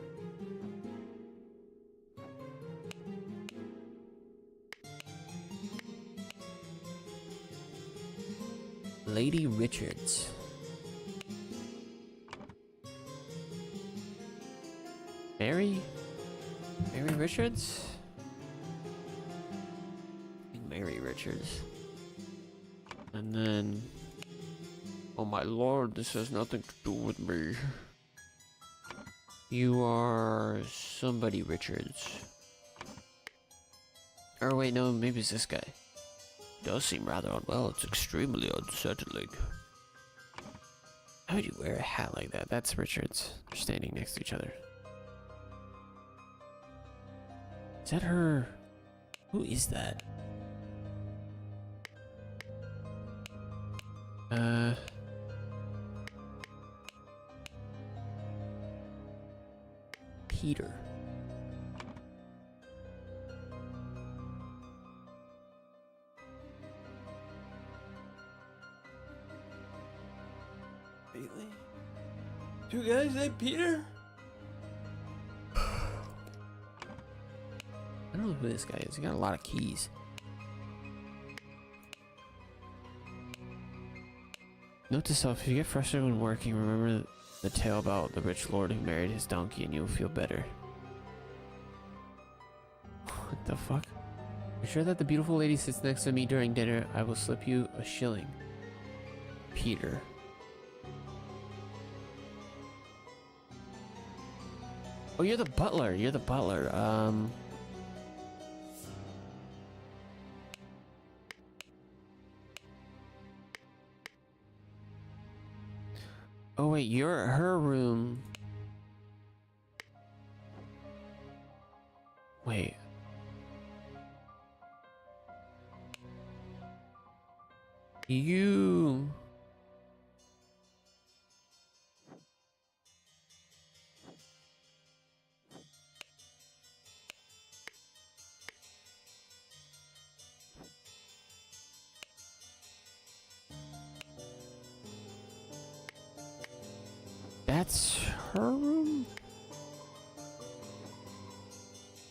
Lady Richards. Mary Richards? I think Mary Richards. And then... Oh my lord, this has nothing to do with me. You are somebody Richards. Or wait, no, maybe it's this guy. Does seem rather unwell. It's extremely unsettling. How would you wear a hat like that? That's Richard's. They're standing next to each other. Is that her? Who is that? Peter. Really? Two guys named Peter? I don't know who this guy is. He got a lot of keys. Note to self, if you get frustrated when working, remember the tale about the rich lord who married his donkey and you'll feel better. What the fuck? Be sure that the beautiful lady sits next to me during dinner. I will slip you a shilling. Peter. Oh, you're the butler. You're the butler. Oh wait, you're her room. Wait. You... That's her room?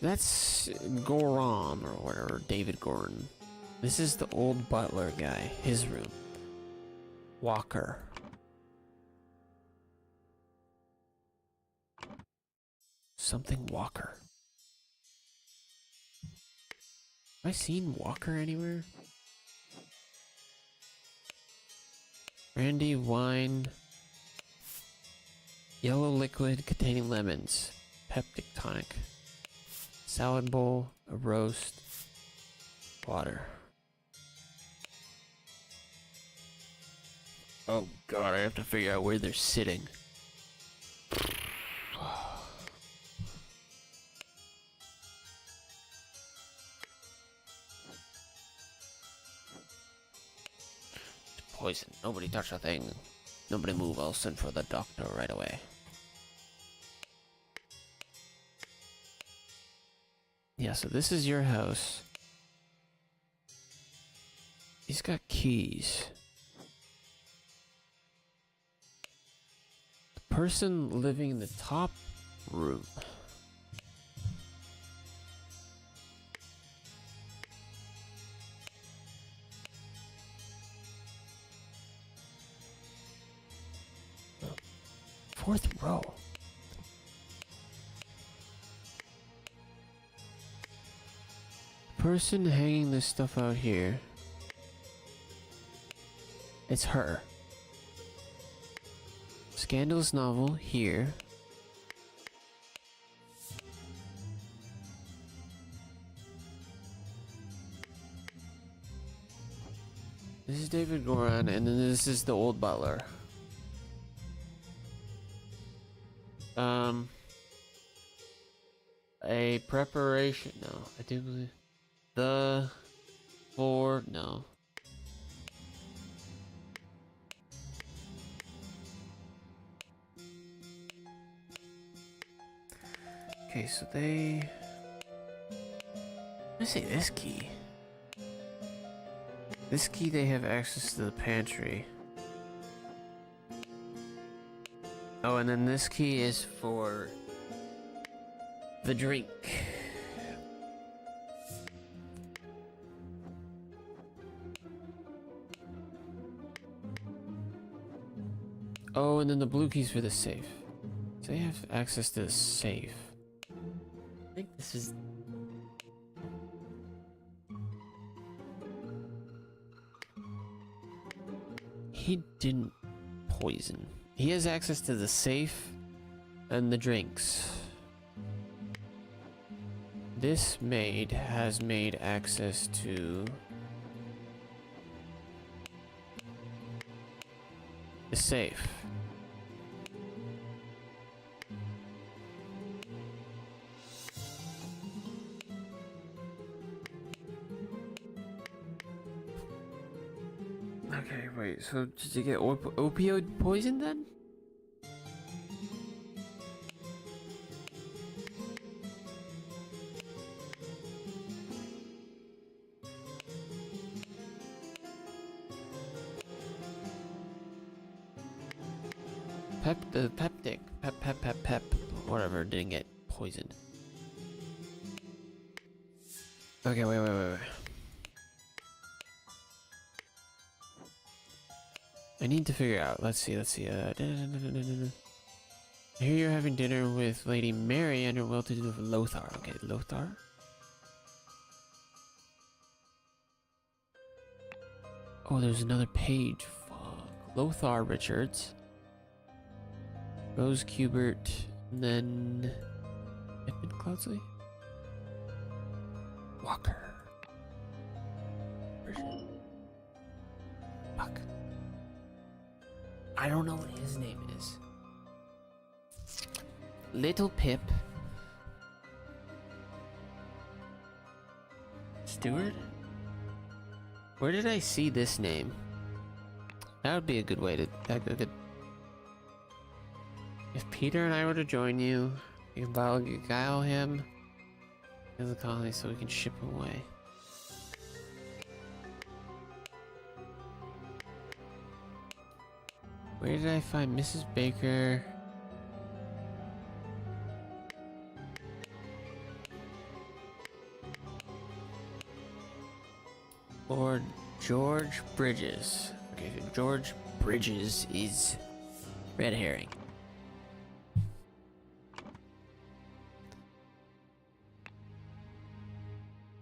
That's Goron or whatever, David Gordon. This is the old butler guy, his room. Walker. Something Walker. Have I seen Walker anywhere? Brandy, wine, yellow liquid containing lemons, peptic tonic, salad bowl, a roast, water. Oh god, I have to figure out where they're sitting. Poison. Nobody touch a thing. Nobody move. I'll send for the doctor right away. Yeah, so this is your house. He's got keys. The person living in the top room. Fourth row. Person hanging this stuff out here. It's her. Scandalous novel here. This is David Goran, and then this is the old butler. A preparation. No, I do believe the floor. No. Okay, so they. Let's say this key. This key, they have access to the pantry. Oh, and then this key is for the drink. Oh, and then the blue key's for the safe. So they have access to the safe. I think this is... He didn't poison. He has access to the safe and the drinks. This maid has made access to is safe. Okay, wait, so did you get opioid poison then? Pep, whatever, didn't get poisoned. Okay, wait. I need to figure out, let's see, I hear you're having dinner with Lady Mary and her well-to-do of Lothar. Okay, Lothar? Oh, there's another page. Fuck. Lothar Richards. Rose Kubert, and then Edmund Cloudsley? Walker. Fuck. I don't know what his name is. Little Pip. Stewart? Where did I see this name? That would be a good way to... If Peter and I were to join you, you can beguile him in the colony so we can ship him away. Where did I find Mrs. Baker? Lord George Bridges. Okay, so George Bridges is red herring.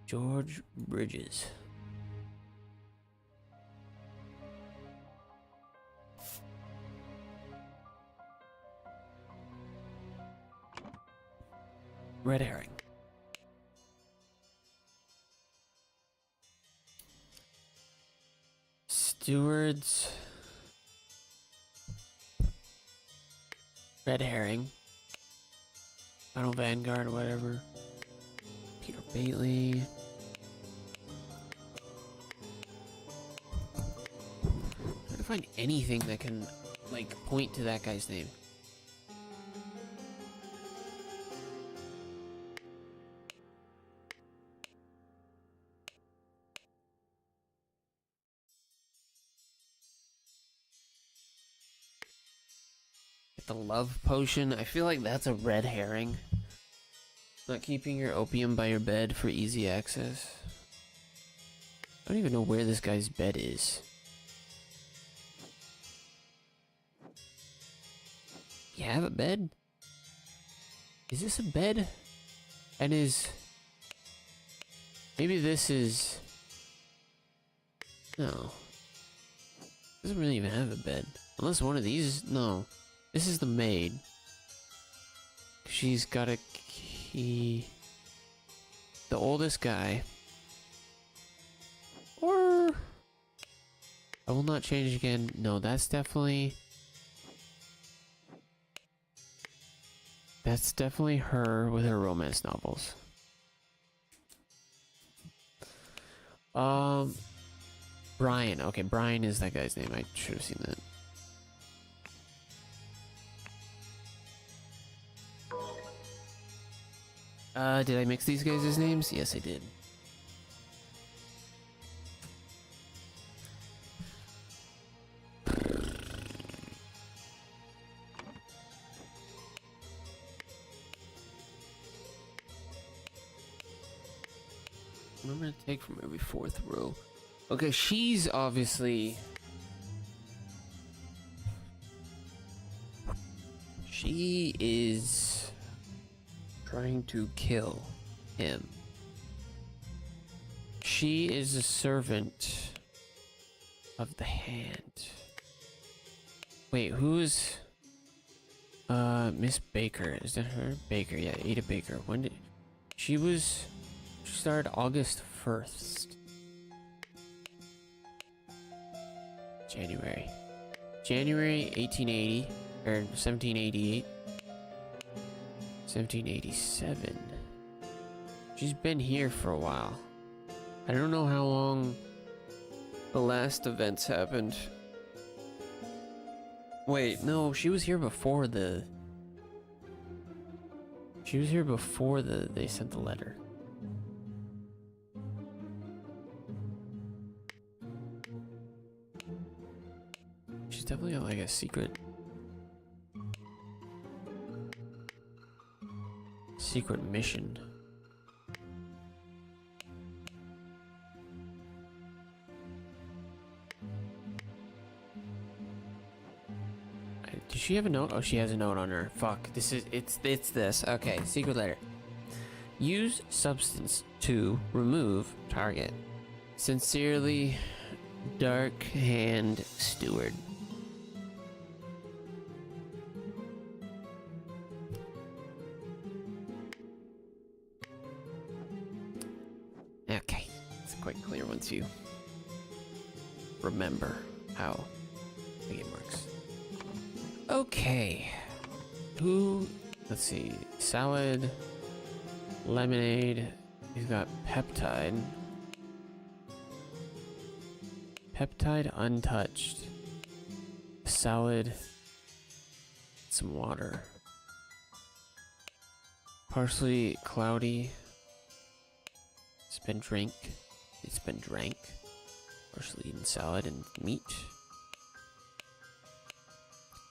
George Bridges. Red herring. Stewards. Red herring. Final Vanguard or whatever. Peter Bailey. Trying to find anything that can, like, point to that guy's name. Get the love potion. I feel like that's a red herring. Not keeping your opium by your bed for easy access. I don't even know where this guy's bed is. You have a bed? Is this a bed? And maybe this is... No. Doesn't really even have a bed. Unless one of these... No. This is the maid. She's got a key. The oldest guy. Or... I will not change again. No, that's definitely... That's definitely her with her romance novels. Brian. Okay, Brian is that guy's name. I should have seen that. Did I mix these guys' names? Yes, I did. I'm gonna take from every fourth row. Okay, she's obviously... She is trying to kill him. She is a servant of the hand. Wait, who's... Miss Baker. Is that her? Baker, yeah, Ada Baker. When did... She started August 1st. January 1880, or 1788. 1787. She's been here for a while. I don't know how long the last events happened. Wait, no, she was here before the... She was here before they sent the letter. She's definitely got like a secret mission. Does she have a note? Oh, she has a note on her. Fuck. It's this. Okay, secret letter. Use substance to remove target. Sincerely, Dark Hand Steward. Okay, it's quite clear once you remember how the game works. Okay, let's see, salad, lemonade, he's got peptide. Peptide untouched. Salad, some water. Parsley cloudy. It's been drank. Parsley eaten salad and meat.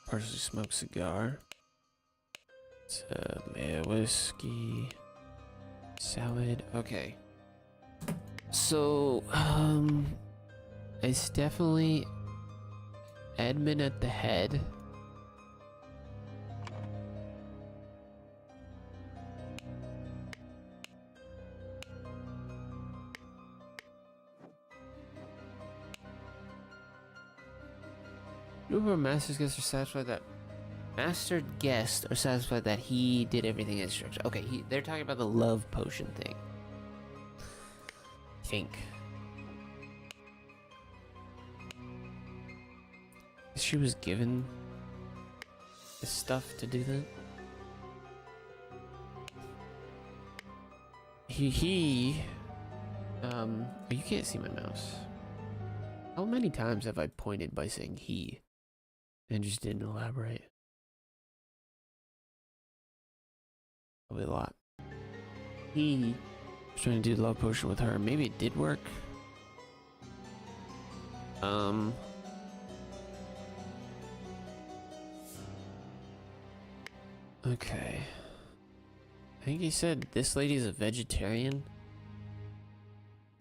Parsley smoked cigar. It's whiskey. Salad. Okay. So, it's definitely Edmund at the head. Master's guests are satisfied that he did everything as instructed. Okay, they're talking about the love potion thing. I think. She was given the stuff to do that. Oh, you can't see my mouse. How many times have I pointed by saying he and just didn't elaborate? Probably a lot. He was trying to do the love potion with her. Maybe it did work. Okay. I think he said this lady's a vegetarian.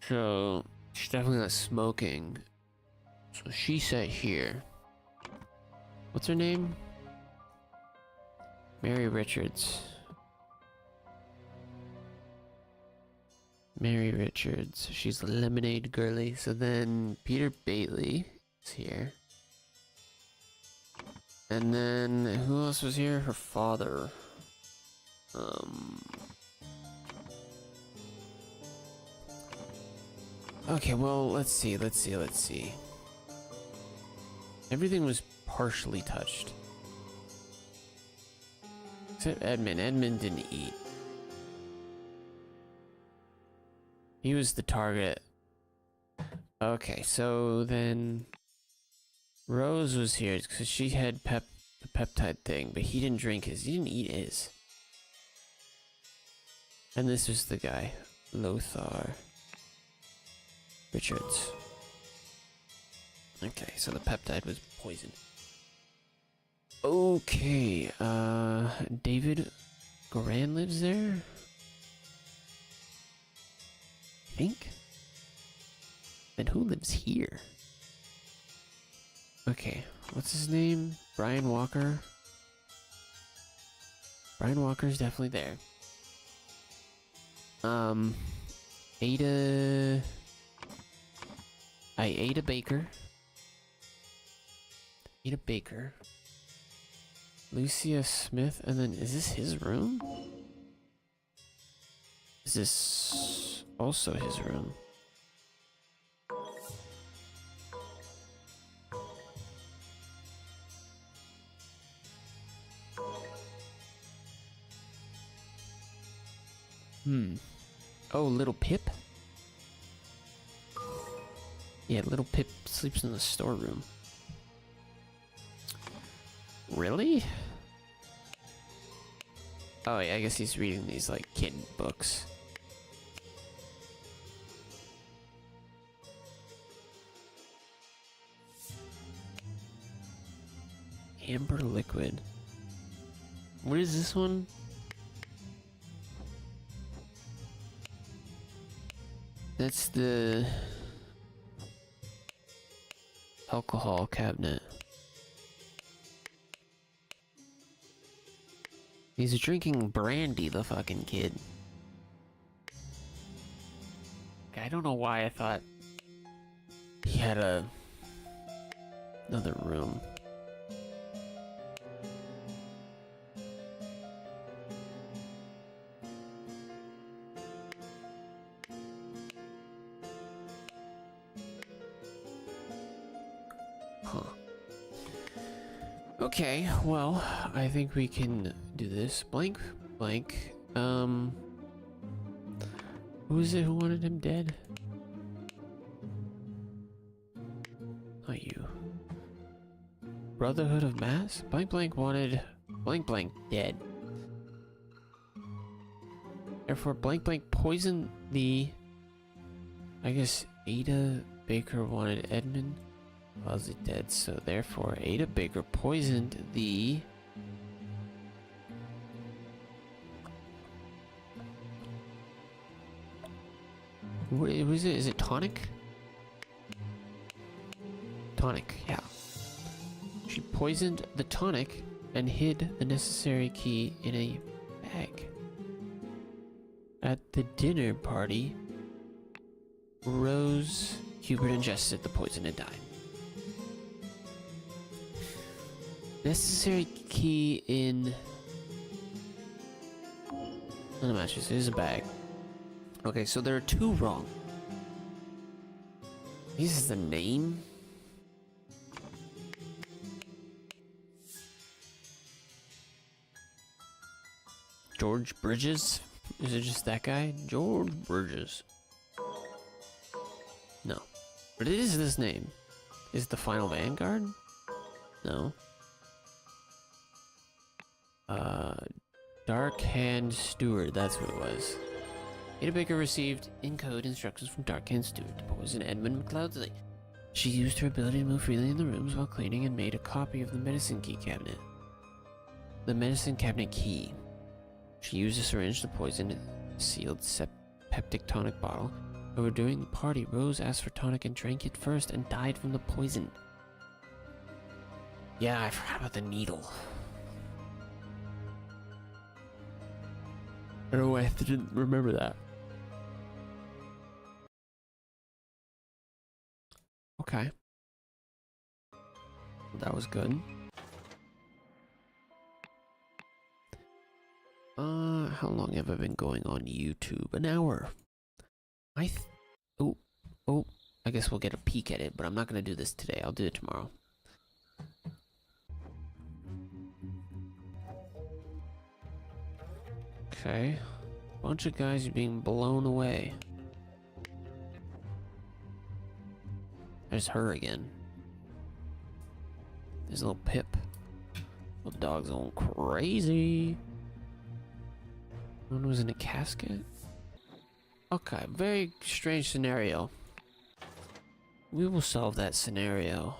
So she's definitely not smoking. So she said here. What's her name? Mary Richards. Mary Richards. She's a lemonade girly. So then Peter Bailey is here. And then who else was here? Her father. Okay, well, let's see. Everything was partially touched. Except Edmund. Edmund didn't eat. He was the target. Okay, so then Rose was here because she had the peptide thing, but he didn't drink his. He didn't eat his. And this was the guy, Lothar Richards. Okay, so the peptide was poison. Okay, David Goran lives there? I think? Then who lives here? Okay, what's his name? Brian Walker? Brian Walker's definitely there. Ada Baker. Ada Baker. Lucia Smith, and then is this his room? Is this also his room? Oh, little Pip? Yeah, little Pip sleeps in the storeroom. Really? Oh, yeah, I guess he's reading these, like, kid books. Amber liquid. What is this one? That's the alcohol cabinet. He's drinking brandy, the fucking kid. I don't know why I thought he had another room. Huh. Okay, well, I think we can do this. Blank, blank. Who is it who wanted him dead? Not you. Brotherhood of Mass? Blank blank wanted blank blank dead. Therefore, blank blank poisoned the... I guess Ada Baker wanted Edmund Bosley dead, so therefore Ada Baker poisoned the... What is it? Is it tonic? Tonic, yeah. She poisoned the tonic and hid the necessary key in a bag. At the dinner party, Rose Hubert ingested the poison and died. Necessary key in... on the mattress. It is a bag. Okay, so there are two wrong. This is the name? George Bridges? Is it just that guy? George Bridges. No. But it is this name. Is it the Final Vanguard? No. Dark Hand Steward, that's who it was. Ada Baker received in code instructions from Dark Hand Steward to poison Edmund McLeodsley. She used her ability to move freely in the rooms while cleaning and made a copy of the medicine key cabinet. The medicine cabinet key. She used a syringe to poison a sealed peptic tonic bottle. However, during the party, Rose asked for tonic and drank it first and died from the poison. Yeah, I forgot about the needle. I don't know why I didn't remember that. Okay. That was good. How long have I been going on YouTube? An hour. Oh, I guess we'll get a peek at it, but I'm not gonna do this today. I'll do it tomorrow. Okay. Bunch of guys being blown away. There's her again. There's a little Pip. Little dog's going crazy. One was in a casket. Okay, very strange scenario. We will solve that scenario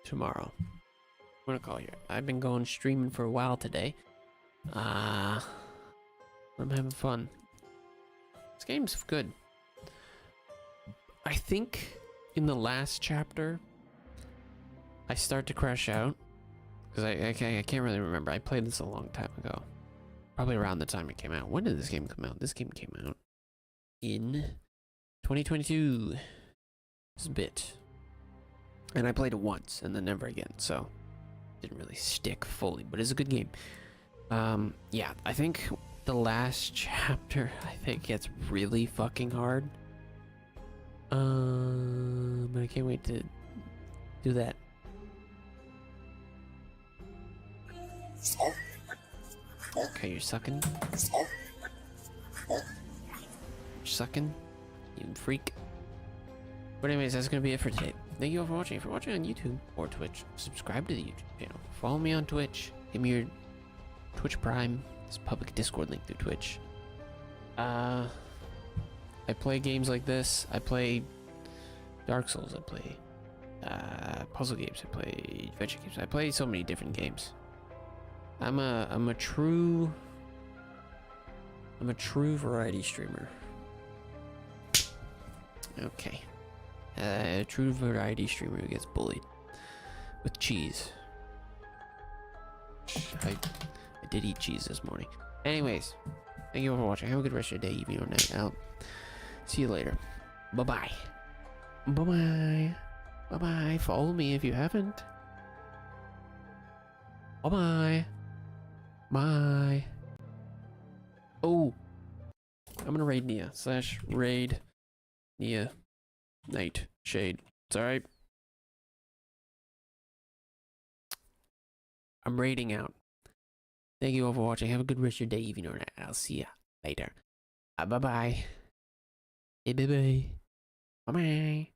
tomorrow. I'm gonna call you. I've been going streaming for a while today. I'm having fun. This game's good. I think in the last chapter, I start to crash out. Because I can't really remember. I played this a long time ago. Probably around the time it came out. When did this game come out? This game came out in 2022. It's a bit. And I played it once and then never again. So, didn't really stick fully. But it's a good game. Yeah, I think the last chapter, I think, gets really fucking hard. But I can't wait to do that. Okay, you're sucking. sucking, you freak. But anyways, that's gonna be it for today. Thank you all for watching. If you're watching on YouTube or Twitch, subscribe to the YouTube channel. Follow me on Twitch. Give me your Twitch Prime. It's public Discord link through Twitch. I play games like this. I play Dark Souls. I play puzzle games. I play adventure games. I play so many different games. I'm a true variety streamer. Okay. A true variety streamer who gets bullied with cheese. I did eat cheese this morning. Anyways, thank you all for watching. Have a good rest of your day, evening, or night. I'll see you later. Bye-bye. Bye-bye. Bye-bye. Follow me if you haven't. Bye-bye. Bye. Oh. I'm gonna raid Nia. / raid Nia. Night. Shade. It's alright. I'm raiding out. Thank you all for watching. Have a good rest of your day, evening, or night. I'll see ya later. Bye-bye. Hey, bye-bye. Bye-bye.